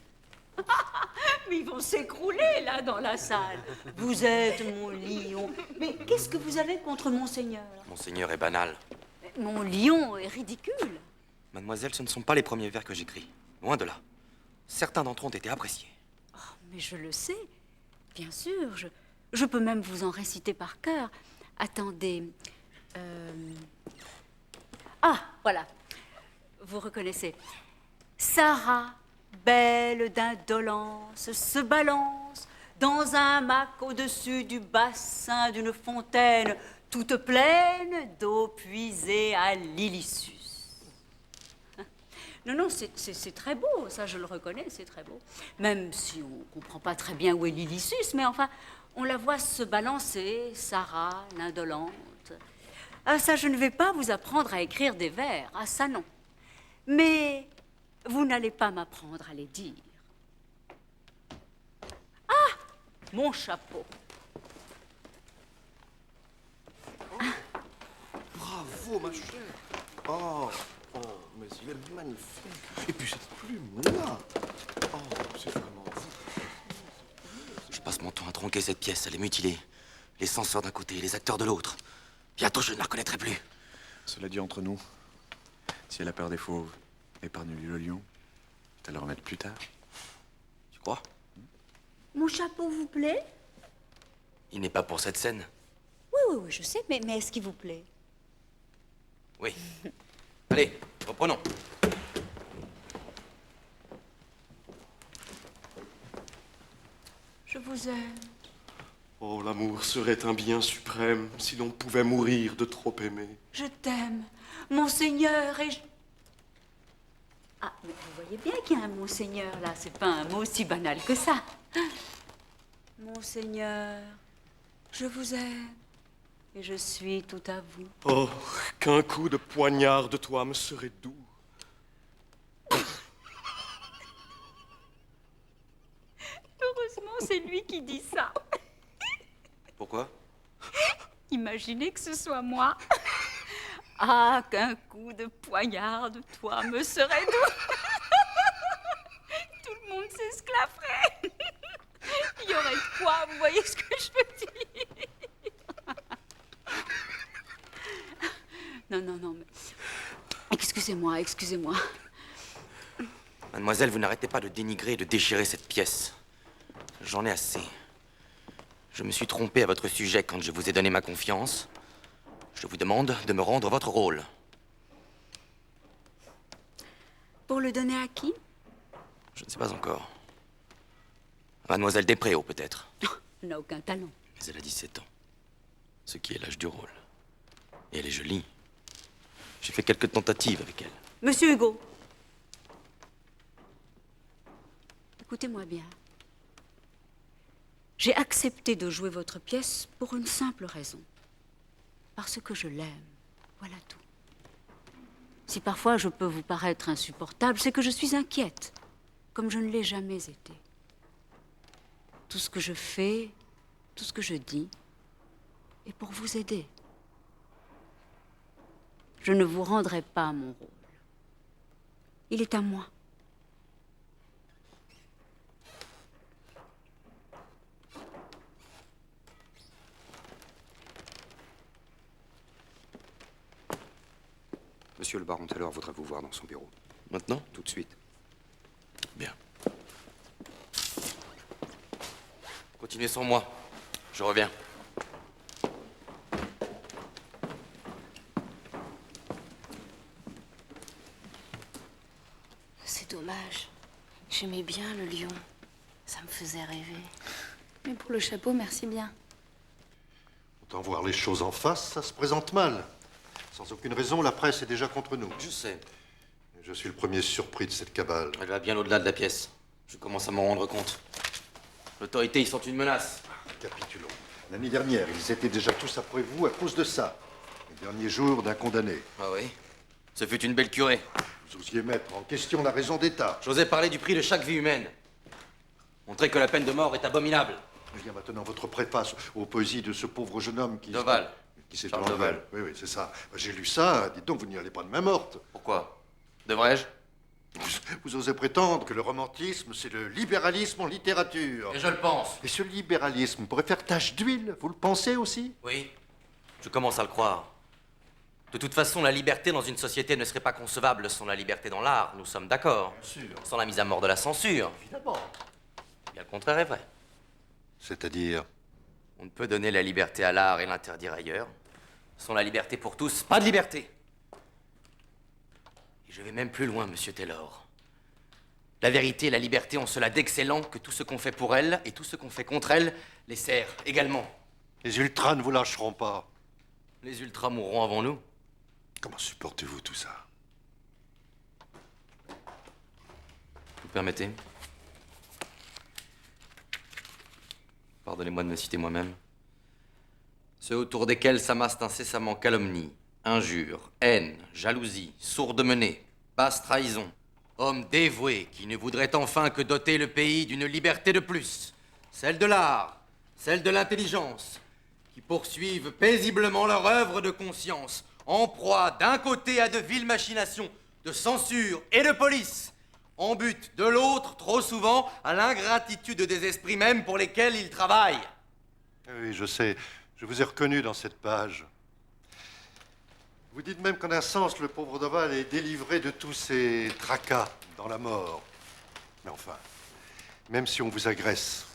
Mais ils vont s'écrouler, là, dans la salle. Vous êtes mon lion. Mais qu'est-ce que vous avez contre Monseigneur? Monseigneur est banal. Mon lion est ridicule. Mademoiselle, ce ne sont pas les premiers vers que j'écris. Loin de là. Certains d'entre eux ont été appréciés. Oh, mais je le sais. Bien sûr, je peux même vous en réciter par cœur. Attendez. Ah, voilà. Vous reconnaissez. Sarah, belle d'indolence, se balance dans un mac au-dessus du bassin d'une fontaine toute pleine d'eau puisée à l'Ilissus. Non, non, c'est très beau, ça je le reconnais, c'est très beau. Même si on ne comprend pas très bien où est l'Ilissus, mais enfin, on la voit se balancer, Sarah, l'indolente. Ah, ça, je ne vais pas vous apprendre à écrire des vers, ah ça non. Mais vous n'allez pas m'apprendre à les dire. Ah, mon chapeau. Bravo, ma chère. Oh, mais il est magnifique. Et puis cette plume-là. Oh, c'est vraiment vous. Je passe mon temps à tronquer cette pièce, à les mutiler. Les censeurs d'un côté, les acteurs de l'autre. Bientôt, je ne la reconnaîtrai plus. Cela dit entre nous, si elle a peur des fauves, épargne-lui le lion. Tu vas le remettre plus tard. Tu crois? Mon chapeau vous plaît? Il n'est pas pour cette scène. Oui, je sais, mais est-ce qu'il vous plaît? Oui. Allez, reprenons. Je vous aime. Oh, l'amour serait un bien suprême si l'on pouvait mourir de trop aimer. Je t'aime, Monseigneur, et je... Ah, mais vous voyez bien qu'il y a un Monseigneur, là. C'est pas un mot si banal que ça. Monseigneur, je vous aime, et je suis tout à vous. Oh, qu'un coup de poignard de toi me serait doux. Heureusement, c'est lui qui dit ça. Pourquoi? Imaginez que ce soit moi. Ah, qu'un coup de poignard de toi me serait doux. Tout le monde s'esclafferait. Il y aurait de quoi, vous voyez ce que je veux dire? Non, mais... Excusez-moi. Mademoiselle, vous n'arrêtez pas de dénigrer et de déchirer cette pièce. J'en ai assez. Je me suis trompé à votre sujet quand je vous ai donné ma confiance. Je vous demande de me rendre votre rôle. Pour le donner à qui? Je ne sais pas encore. Mademoiselle Despréaux, peut-être. Elle n'a aucun talent. Mais elle a 17 ans. Ce qui est l'âge du rôle. Et elle est jolie. J'ai fait quelques tentatives avec elle. Monsieur Hugo. Écoutez-moi bien. J'ai accepté de jouer votre pièce pour une simple raison. Parce que je l'aime. Voilà tout. Si parfois je peux vous paraître insupportable, c'est que je suis inquiète, comme je ne l'ai jamais été. Tout ce que je fais, tout ce que je dis, est pour vous aider. Je ne vous rendrai pas mon rôle. Il est à moi. Monsieur le baron Taylor voudrait vous voir dans son bureau. Maintenant? Tout de suite. Bien. Continuez sans moi. Je reviens. C'est dommage. J'aimais bien le lion. Ça me faisait rêver. Mais pour le chapeau, merci bien. Autant voir les choses en face, ça se présente mal. Sans aucune raison, la presse est déjà contre nous. Je sais. Je suis le premier surpris de cette cabale. Elle va bien au-delà de la pièce. Je commence à m'en rendre compte. L'autorité, ils sont une menace. Capitulons. L'année dernière, ils étaient déjà tous après vous à cause de ça. Les derniers jours d'un condamné. Ah oui? Ce fut une belle curée. Vous osiez mettre en question la raison d'État. J'osais parler du prix de chaque vie humaine. Montrer que la peine de mort est abominable. Il y a maintenant votre préface aux poésies de ce pauvre jeune homme qui... Doval. Qui s'est Charles Doval. Doval. Oui, c'est ça. J'ai lu ça. Dites donc, vous n'y allez pas de main morte. Pourquoi? Devrais-je? Vous osez prétendre que le romantisme, c'est le libéralisme en littérature. Et je le pense. Et ce libéralisme pourrait faire tache d'huile, vous le pensez aussi? Oui. Je commence à le croire. De toute façon, la liberté dans une société ne serait pas concevable sans la liberté dans l'art, nous sommes d'accord. Sans la mise à mort de la censure. Évidemment. Bien le contraire est vrai. C'est-à-dire? On ne peut donner la liberté à l'art et l'interdire ailleurs. Sans la liberté pour tous, pas de liberté. Et je vais même plus loin, monsieur Taylor. La vérité et la liberté ont cela d'excellent que tout ce qu'on fait pour elles et tout ce qu'on fait contre elles les sert également. Les ultras ne vous lâcheront pas. Les ultras mourront avant nous. Comment supportez-vous tout ça? Vous permettez? Pardonnez-moi de me citer moi-même. Ceux autour desquels s'amassent incessamment calomnie, injures, haine, jalousie, sourde menée, basse trahison. Hommes dévoués qui ne voudraient enfin que doter le pays d'une liberté de plus, celle de l'art, celle de l'intelligence, qui poursuivent paisiblement leur œuvre de conscience, en proie d'un côté à de viles machinations de censure et de police, en but de l'autre, trop souvent, à l'ingratitude des esprits mêmes pour lesquels ils travaillent. Oui, je sais. Je vous ai reconnu dans cette page. Vous dites même qu'en un sens, le pauvre Doval est délivré de tous ses tracas dans la mort. Mais enfin, même si on vous agresse,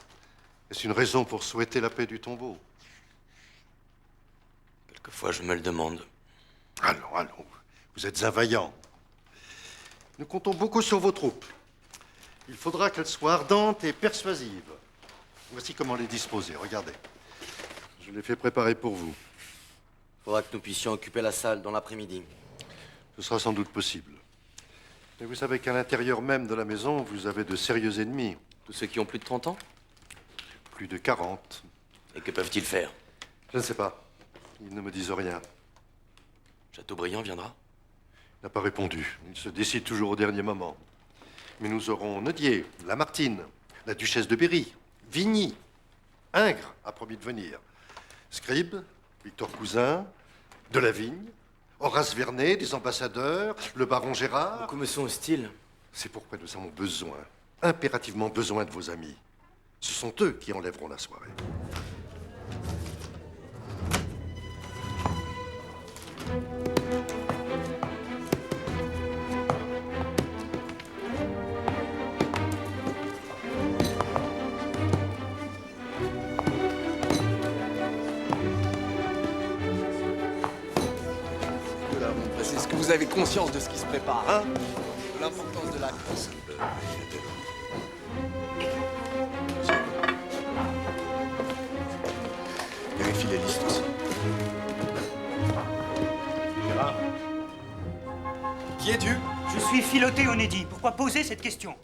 est-ce une raison pour souhaiter la paix du tombeau? Quelquefois, je me le demande. Allons, allons. Vous êtes un vaillant. Nous comptons beaucoup sur vos troupes. Il faudra qu'elles soient ardentes et persuasives. Voici comment les disposer. Regardez. Je les fais préparer pour vous. Faudra que nous puissions occuper la salle dans l'après-midi. Ce sera sans doute possible. Mais vous savez qu'à l'intérieur même de la maison, vous avez de sérieux ennemis. Tous ceux qui ont plus de 30 ans? Plus de 40. Et que peuvent-ils faire? Je ne sais pas. Ils ne me disent rien. Chateaubriand viendra? Il n'a pas répondu. Il se décide toujours au dernier moment. Mais nous aurons Nodier, Lamartine, la duchesse de Berry, Vigny, Ingres a promis de venir, Scribe, Victor Cousin, Delavigne, Horace Vernet, des ambassadeurs, le baron Gérard. Beaucoup me sont hostiles. C'est pourquoi nous avons besoin, impérativement besoin de vos amis. Ce sont eux qui enlèveront la soirée. Est-ce que vous avez conscience de ce qui se prépare, hein? De l'importance de l'acte. Vérifie les listes aussi. Gérard? Qui es-tu? Je suis Philoté Onédi. Pourquoi poser cette question?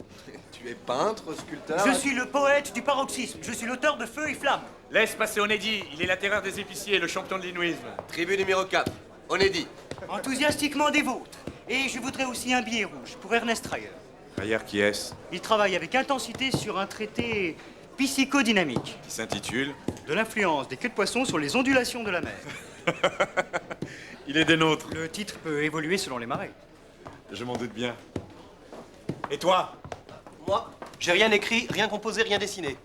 Tu es peintre, sculpteur? Je suis le poète du paroxysme. Je suis l'auteur de Feu et Flamme. Laisse passer Onédi. Il est la terreur des épiciers, le champion de l'inouïsme. Tribu numéro 4. Onédi. Enthousiastiquement des vôtres. Et je voudrais aussi un billet rouge pour Ernest Reyer. Reyer qui est-ce? Il travaille avec intensité sur un traité psychodynamique. Qui s'intitule? De l'influence des queues de poisson sur les ondulations de la mer. Il est des nôtres. Le titre peut évoluer selon les marées. Je m'en doute bien. Et toi? Moi, j'ai rien écrit, rien composé, rien dessiné.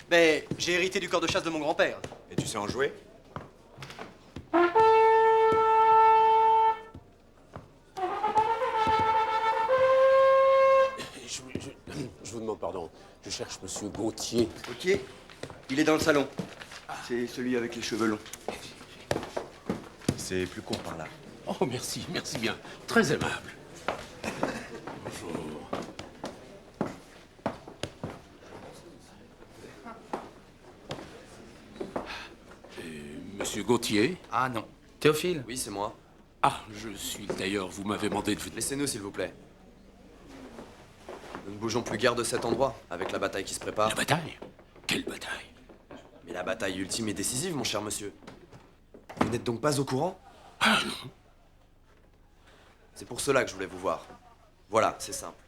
Mais j'ai hérité du corps de chasse de mon grand-père. Et tu sais en jouer? Je vous demande pardon. Je cherche monsieur Gauthier. Gauthier? Il est dans le salon. C'est celui avec les cheveux longs. C'est plus court par là. Oh, merci, merci bien. Très aimable. Bonjour. Monsieur Gauthier? Ah non. Théophile? Oui, c'est moi. Ah, je suis d'ailleurs, vous m'avez demandé de venir. Laissez-nous, s'il vous plaît. Nous ne bougeons plus guère de cet endroit, avec la bataille qui se prépare. La bataille? Quelle bataille? Mais la bataille ultime et décisive, mon cher monsieur. Vous n'êtes donc pas au courant? Ah non. C'est pour cela que je voulais vous voir. Voilà, c'est simple.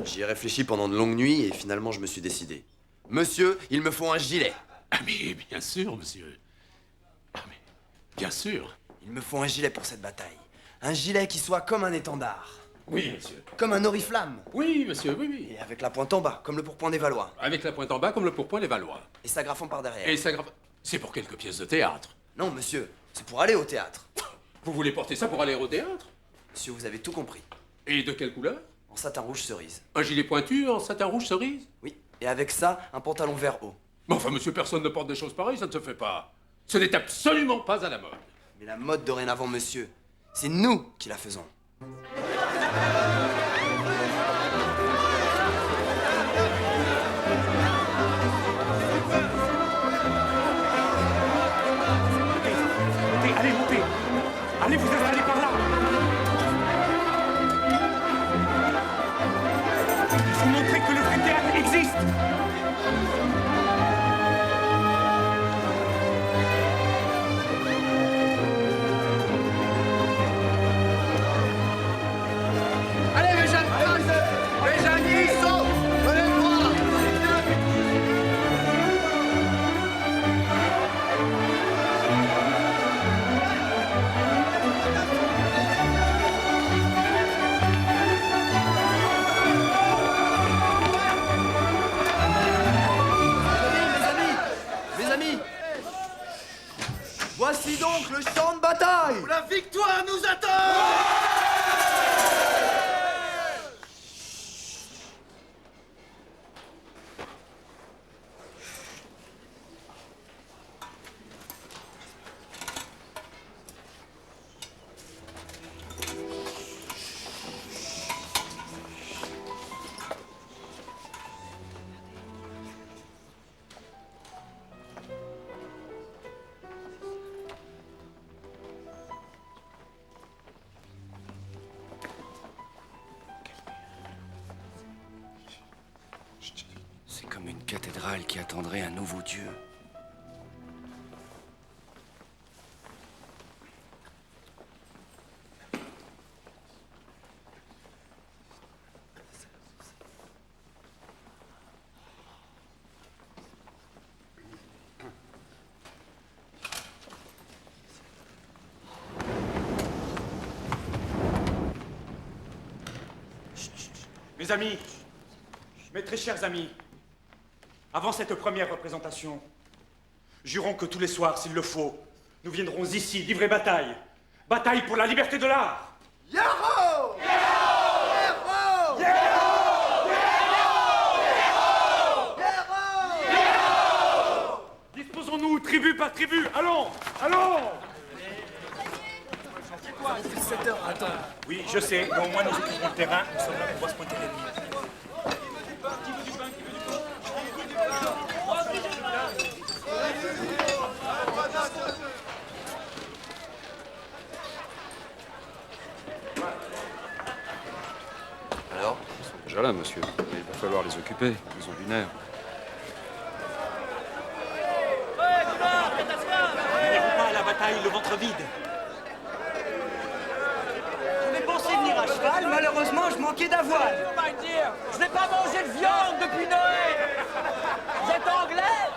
J'y ai réfléchi pendant de longues nuits et finalement je me suis décidé. Monsieur, il me faut un gilet. Ah mais bien sûr, monsieur. Ah mais bien sûr. Il me faut un gilet pour cette bataille. Un gilet qui soit comme un étendard. Oui, monsieur. Comme un oriflamme. Oui, monsieur, oui, oui. Et avec la pointe en bas, comme le pourpoint des Valois. Avec la pointe en bas comme le pourpoint des Valois. Et s'agrafant par derrière. Et ça grave. C'est pour quelques pièces de théâtre. Non, monsieur, c'est pour aller au théâtre. Vous voulez porter ça pour aller au théâtre? Monsieur, vous avez tout compris. Et de quelle couleur? En satin rouge cerise. Un gilet pointu en satin rouge cerise? Oui, et avec ça, un pantalon vert haut. Mais enfin, monsieur, personne ne porte des choses pareilles, ça ne se fait pas. Ce n'est absolument pas à la mode. Mais la mode dorénavant, monsieur, c'est nous qui la faisons. Allez, montez. Allez vous installer par là. Il faut montrer que le vrai théâtre existe. Allez, mes jeunes frères, mes jeunes hérissons, venez-moi. Mes amis, voici donc le champ de bataille. La victoire nous attend! C'est comme une cathédrale qui attendrait un nouveau Dieu. Mes amis, mes très chers amis, avant cette première représentation, jurons que tous les soirs, s'il le faut, nous viendrons ici livrer bataille. Bataille pour la liberté de l'art. Yaro! Disposons-nous, tribu par tribu. Allons, allons! 7 heures, attends. Oui, je sais, mais au moins nous occuperons le terrain. Nous sommes là pour voir se pointer l'ennemi. Alors? Ils sont déjà là, monsieur. Mais il va falloir les occuper. Ils ont du nerf. N'irons pas à la bataille le ventre vide. J'avais pensé venir à cheval, malheureusement je manquais d'avoine. Je n'ai pas mangé de viande depuis Noël. Vous êtes anglais?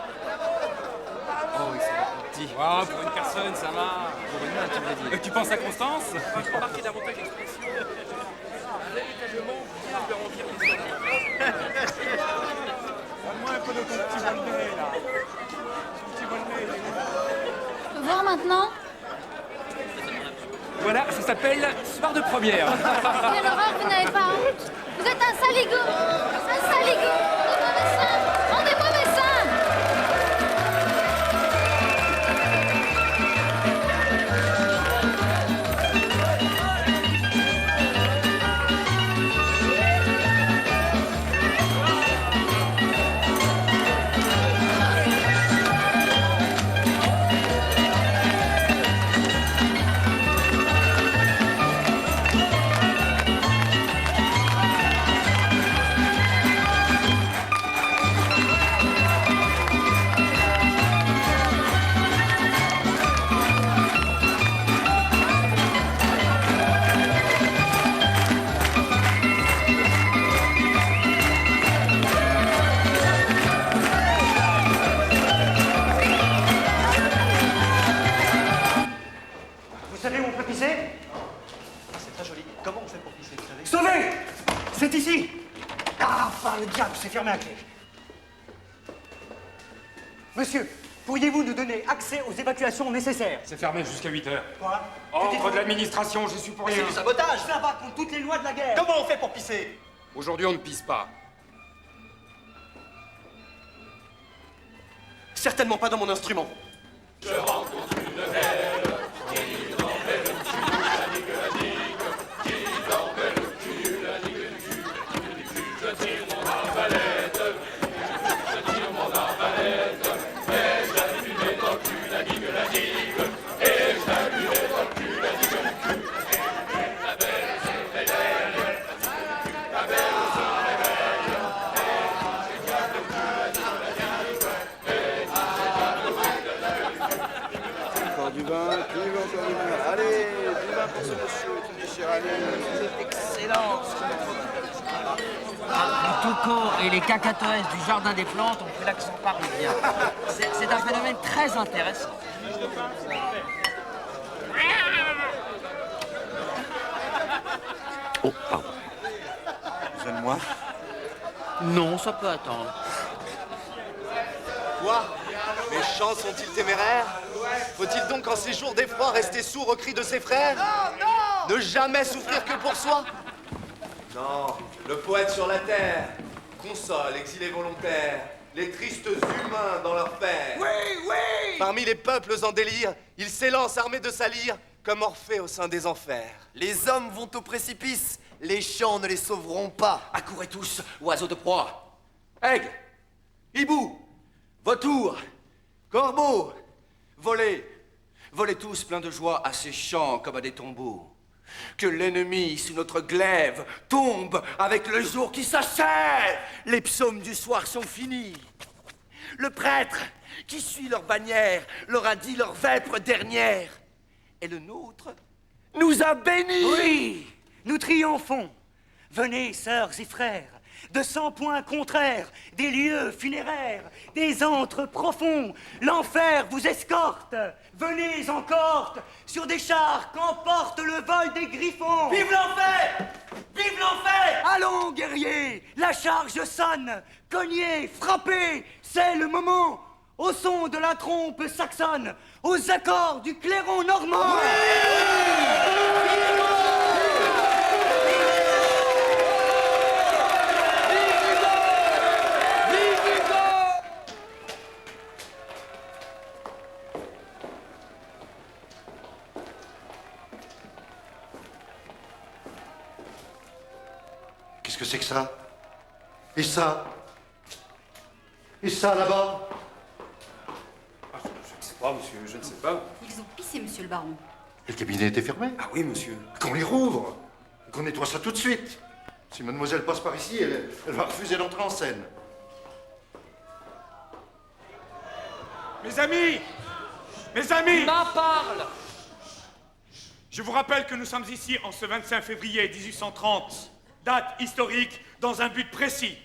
Oh, oui, c'est petit. Oh, pour une personne, ça va. Pour une main, tu veux dire. Tu penses à Constance? Je remarquais davantage l'expression. Donne-moi un peu de ton petit Volney, là. Ton petit Volney, il est où? Je peux voir maintenant? Voilà, ça s'appelle soir de première. Quelle horreur, vous n'avez pas honte? Vous êtes un saligo! Un saligo! Rendez-moi mes seins! Rendez-moi mes seins! Vous savez où on peut pisser? C'est très joli. Comment on fait pour pisser, vous savez? Sauvez! C'est ici! Ah, enfin, le diable, c'est fermé à clé. Monsieur, Pourriez-vous nous donner accès aux évacuations nécessaires? C'est fermé jusqu'à 8 heures. Quoi? Ordre de l'administration, je suis pour rien. C'est du sabotage! Ça va contre toutes les lois de la guerre! Comment on fait pour pisser? Aujourd'hui, on ne pisse pas. Certainement pas dans mon instrument. Je rencontre une belle qui dormait le cul, la digue, qui dormait le cul, la digue, je tire mon arbalète, je tire mon arbalète, et j'allumais dans le cul, la digue, et j'allumais dans le cul, la digue, la belle se réveille, la belle se réveille, et j'aime le cul, la digue, Encore du vin, qui veut encore du vin? Allez, du vin pour ce monsieur, qui dit cher ami. C'est excellent. Les toucans et les cacatoès du jardin des plantes ont pris l'accent parisien. C'est un phénomène très intéressant. Oh, pardon. Donne-moi. Non, ça peut attendre. Quoi? Les chants sont-ils téméraires? Faut-il donc en ces jours d'effroi rester sourd aux cris de ses frères? Ne jamais souffrir que pour soi? Non, le poète sur la terre console, exilés volontaires, les tristes humains dans leur peine. Oui, oui! Parmi les peuples en délire, il s'élance armé de sa lyre, comme Orphée au sein des enfers. Les hommes vont au précipice, les chants ne les sauveront pas. Accourez tous, oiseaux de proie. Aigle, hibou, vautour, corbeau, volez, volez tous pleins de joie à ces chants comme à des tombeaux. Que l'ennemi sous notre glaive tombe avec le jour qui s'achève. Les psaumes du soir sont finis. Le prêtre qui suit leur bannière leur a dit leur vêpre dernière. Et le nôtre nous a bénis. Oui, nous triomphons. Venez, sœurs et frères, de 100 points contraires, des lieux funéraires, des antres profonds. L'enfer vous escorte. Venez en cohorte sur des chars qu'emporte le vol des griffons. Vive l'enfer! Vive l'enfer! Allons, guerriers, la charge sonne. Cognez, frappez, c'est le moment. Au son de la trompe saxonne, aux accords du clairon normand. Qu'est-ce que c'est que ça? Et ça? Et ça, là-bas? Je ne sais pas, monsieur, je ne sais pas. Ils ont pissé, monsieur le baron. Le cabinet était fermé? Ah oui, monsieur. Qu'on les rouvre! Qu'on nettoie ça tout de suite! Si mademoiselle passe par ici, elle va refuser d'entrer en scène. Mes amis! Mes amis! M'en parle! Je vous rappelle que nous sommes ici en ce 25 février 1830, date historique, dans un but précis.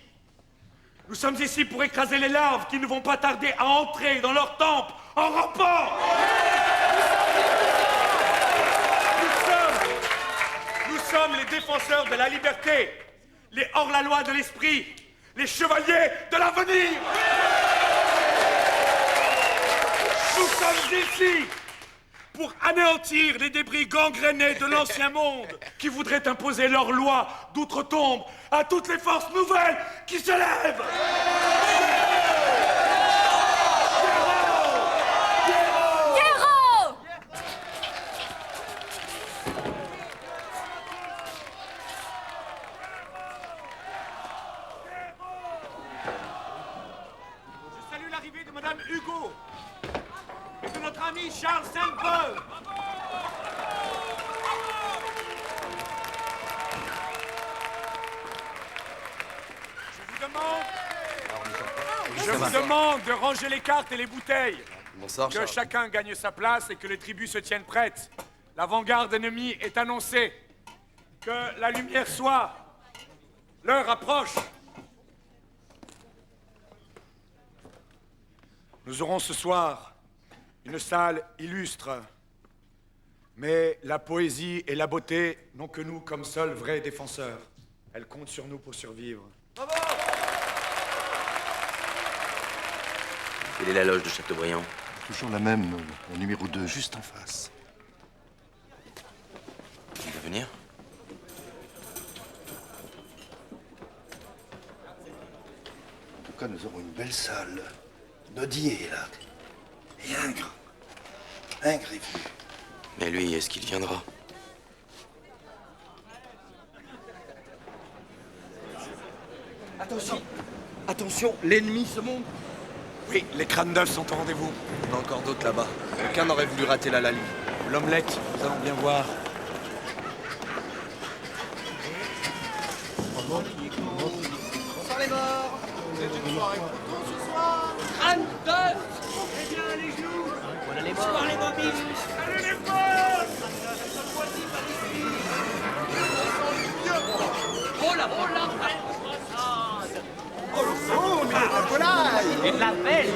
Nous sommes ici pour écraser les larves qui ne vont pas tarder à entrer dans leur temple en rampant. Nous sommes les défenseurs de la liberté, les hors-la-loi de l'esprit, les chevaliers de l'avenir. Nous sommes ici pour anéantir les débris gangrénés de l'ancien monde qui voudraient imposer leurs lois d'outre-tombe à toutes les forces nouvelles qui se lèvent. Guéraud! Je salue l'arrivée de Madame Hugo et de notre ami Charles Sainte-Beuve. Je vous demande de ranger les cartes et les bouteilles. Bonsoir, Que Charles. chacun gagne sa place et que les tribus se tiennent prêtes. L'avant-garde ennemie est annoncée. Que la lumière soit. L'heure approche. Nous aurons ce soir une salle illustre. Mais la poésie et la beauté n'ont que nous comme seuls vrais défenseurs. Elles comptent sur nous pour survivre. Quelle est la loge de Châteaubriand? Toujours la même, au numéro 2, juste en face. Il va venir? En tout cas, nous aurons une belle salle. Nodier, là. Et Ingres. Ingres est venu. Mais lui, est-ce qu'il viendra? Attention. Attention, l'ennemi se monte. Oui, les crânes d'œufs sont au rendez-vous. Il y en a encore d'autres là-bas. Aucun n'aurait voulu rater la Lali. L'omelette, nous allons bien voir. Bonsoir les morts. C'est une soirée couteau ce soir. Crâne d'œuf. Eh bien, les genoux. Voilà les Bonsoir morts. les mobiles. Allez les morts. Oh la belle croissade. Oh, mais la volaille! Et de la belle.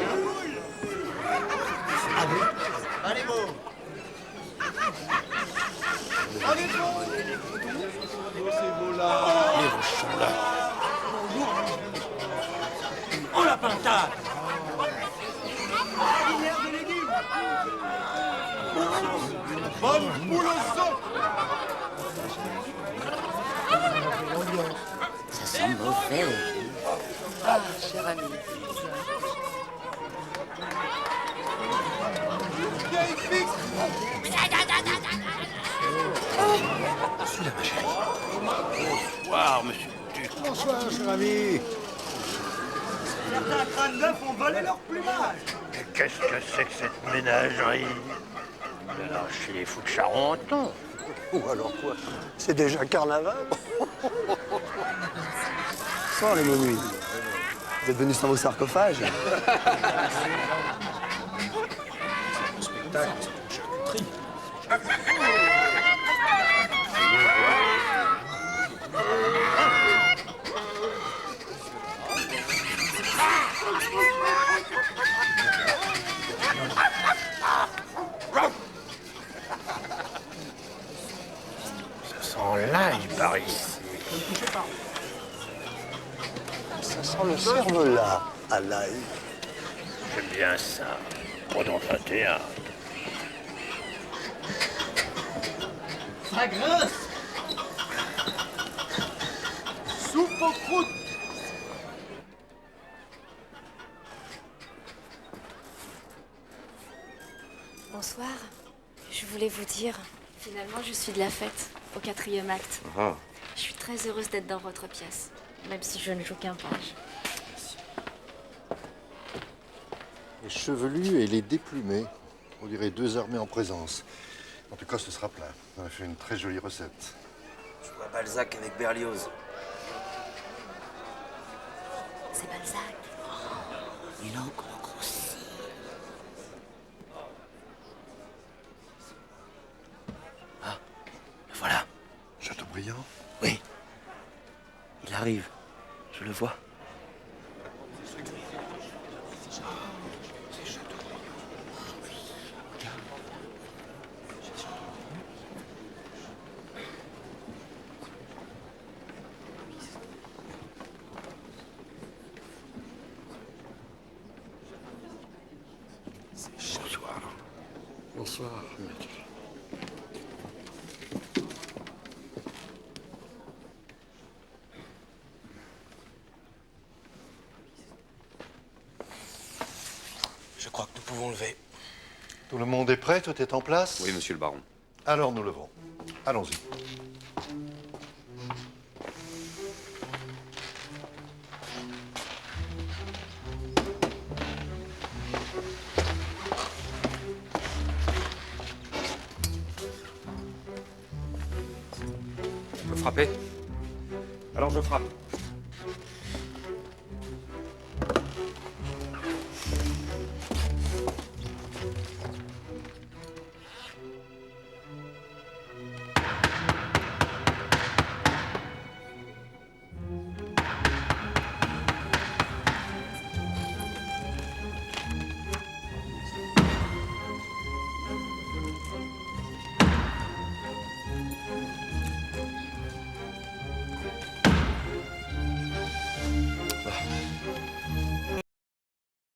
Allez, bon. Allez, Oh la pintade. Bonne poule au saut. Ça sent mauvais. Ah, cher ami. Vieille fixe. Celui-là, ma chérie. Bonsoir, monsieur. Bonsoir, cher ami. Certains crânes d'œufs ont volé leur plumage. Mais qu'est-ce que c'est que cette ménagerie? De là, chez les fous de Charenton. Ou alors quoi? C'est déjà carnaval. Bonsoir, les momies. Vous êtes venus sans vos sarcophages? Spectacle, charcuterie. Ça sent l'ail par ici. Ça sent le cervelas à l'ail. J'aime bien ça. Pas dans un théâtre. Ça grince. Soupe aux croûtes. Bonsoir. Je voulais vous dire, finalement, je suis de la fête, au 4e acte. Ah. Je suis très heureuse d'être dans votre pièce, même si je ne joue qu'un page. Les chevelus et les déplumés. On dirait 2 armées en présence. En tout cas, ce sera plein. On a fait une très jolie recette. Je vois Balzac avec Berlioz. C'est Balzac. Il a encore grossi. Ah, le voilà. Chateaubriand? Oui. Il arrive. Je le vois. Bonsoir. Je crois que nous pouvons lever. Tout le monde est prêt? Tout est en place? Oui, monsieur le baron. Alors nous levons. Allons-y. On peut frapper? Alors je frappe.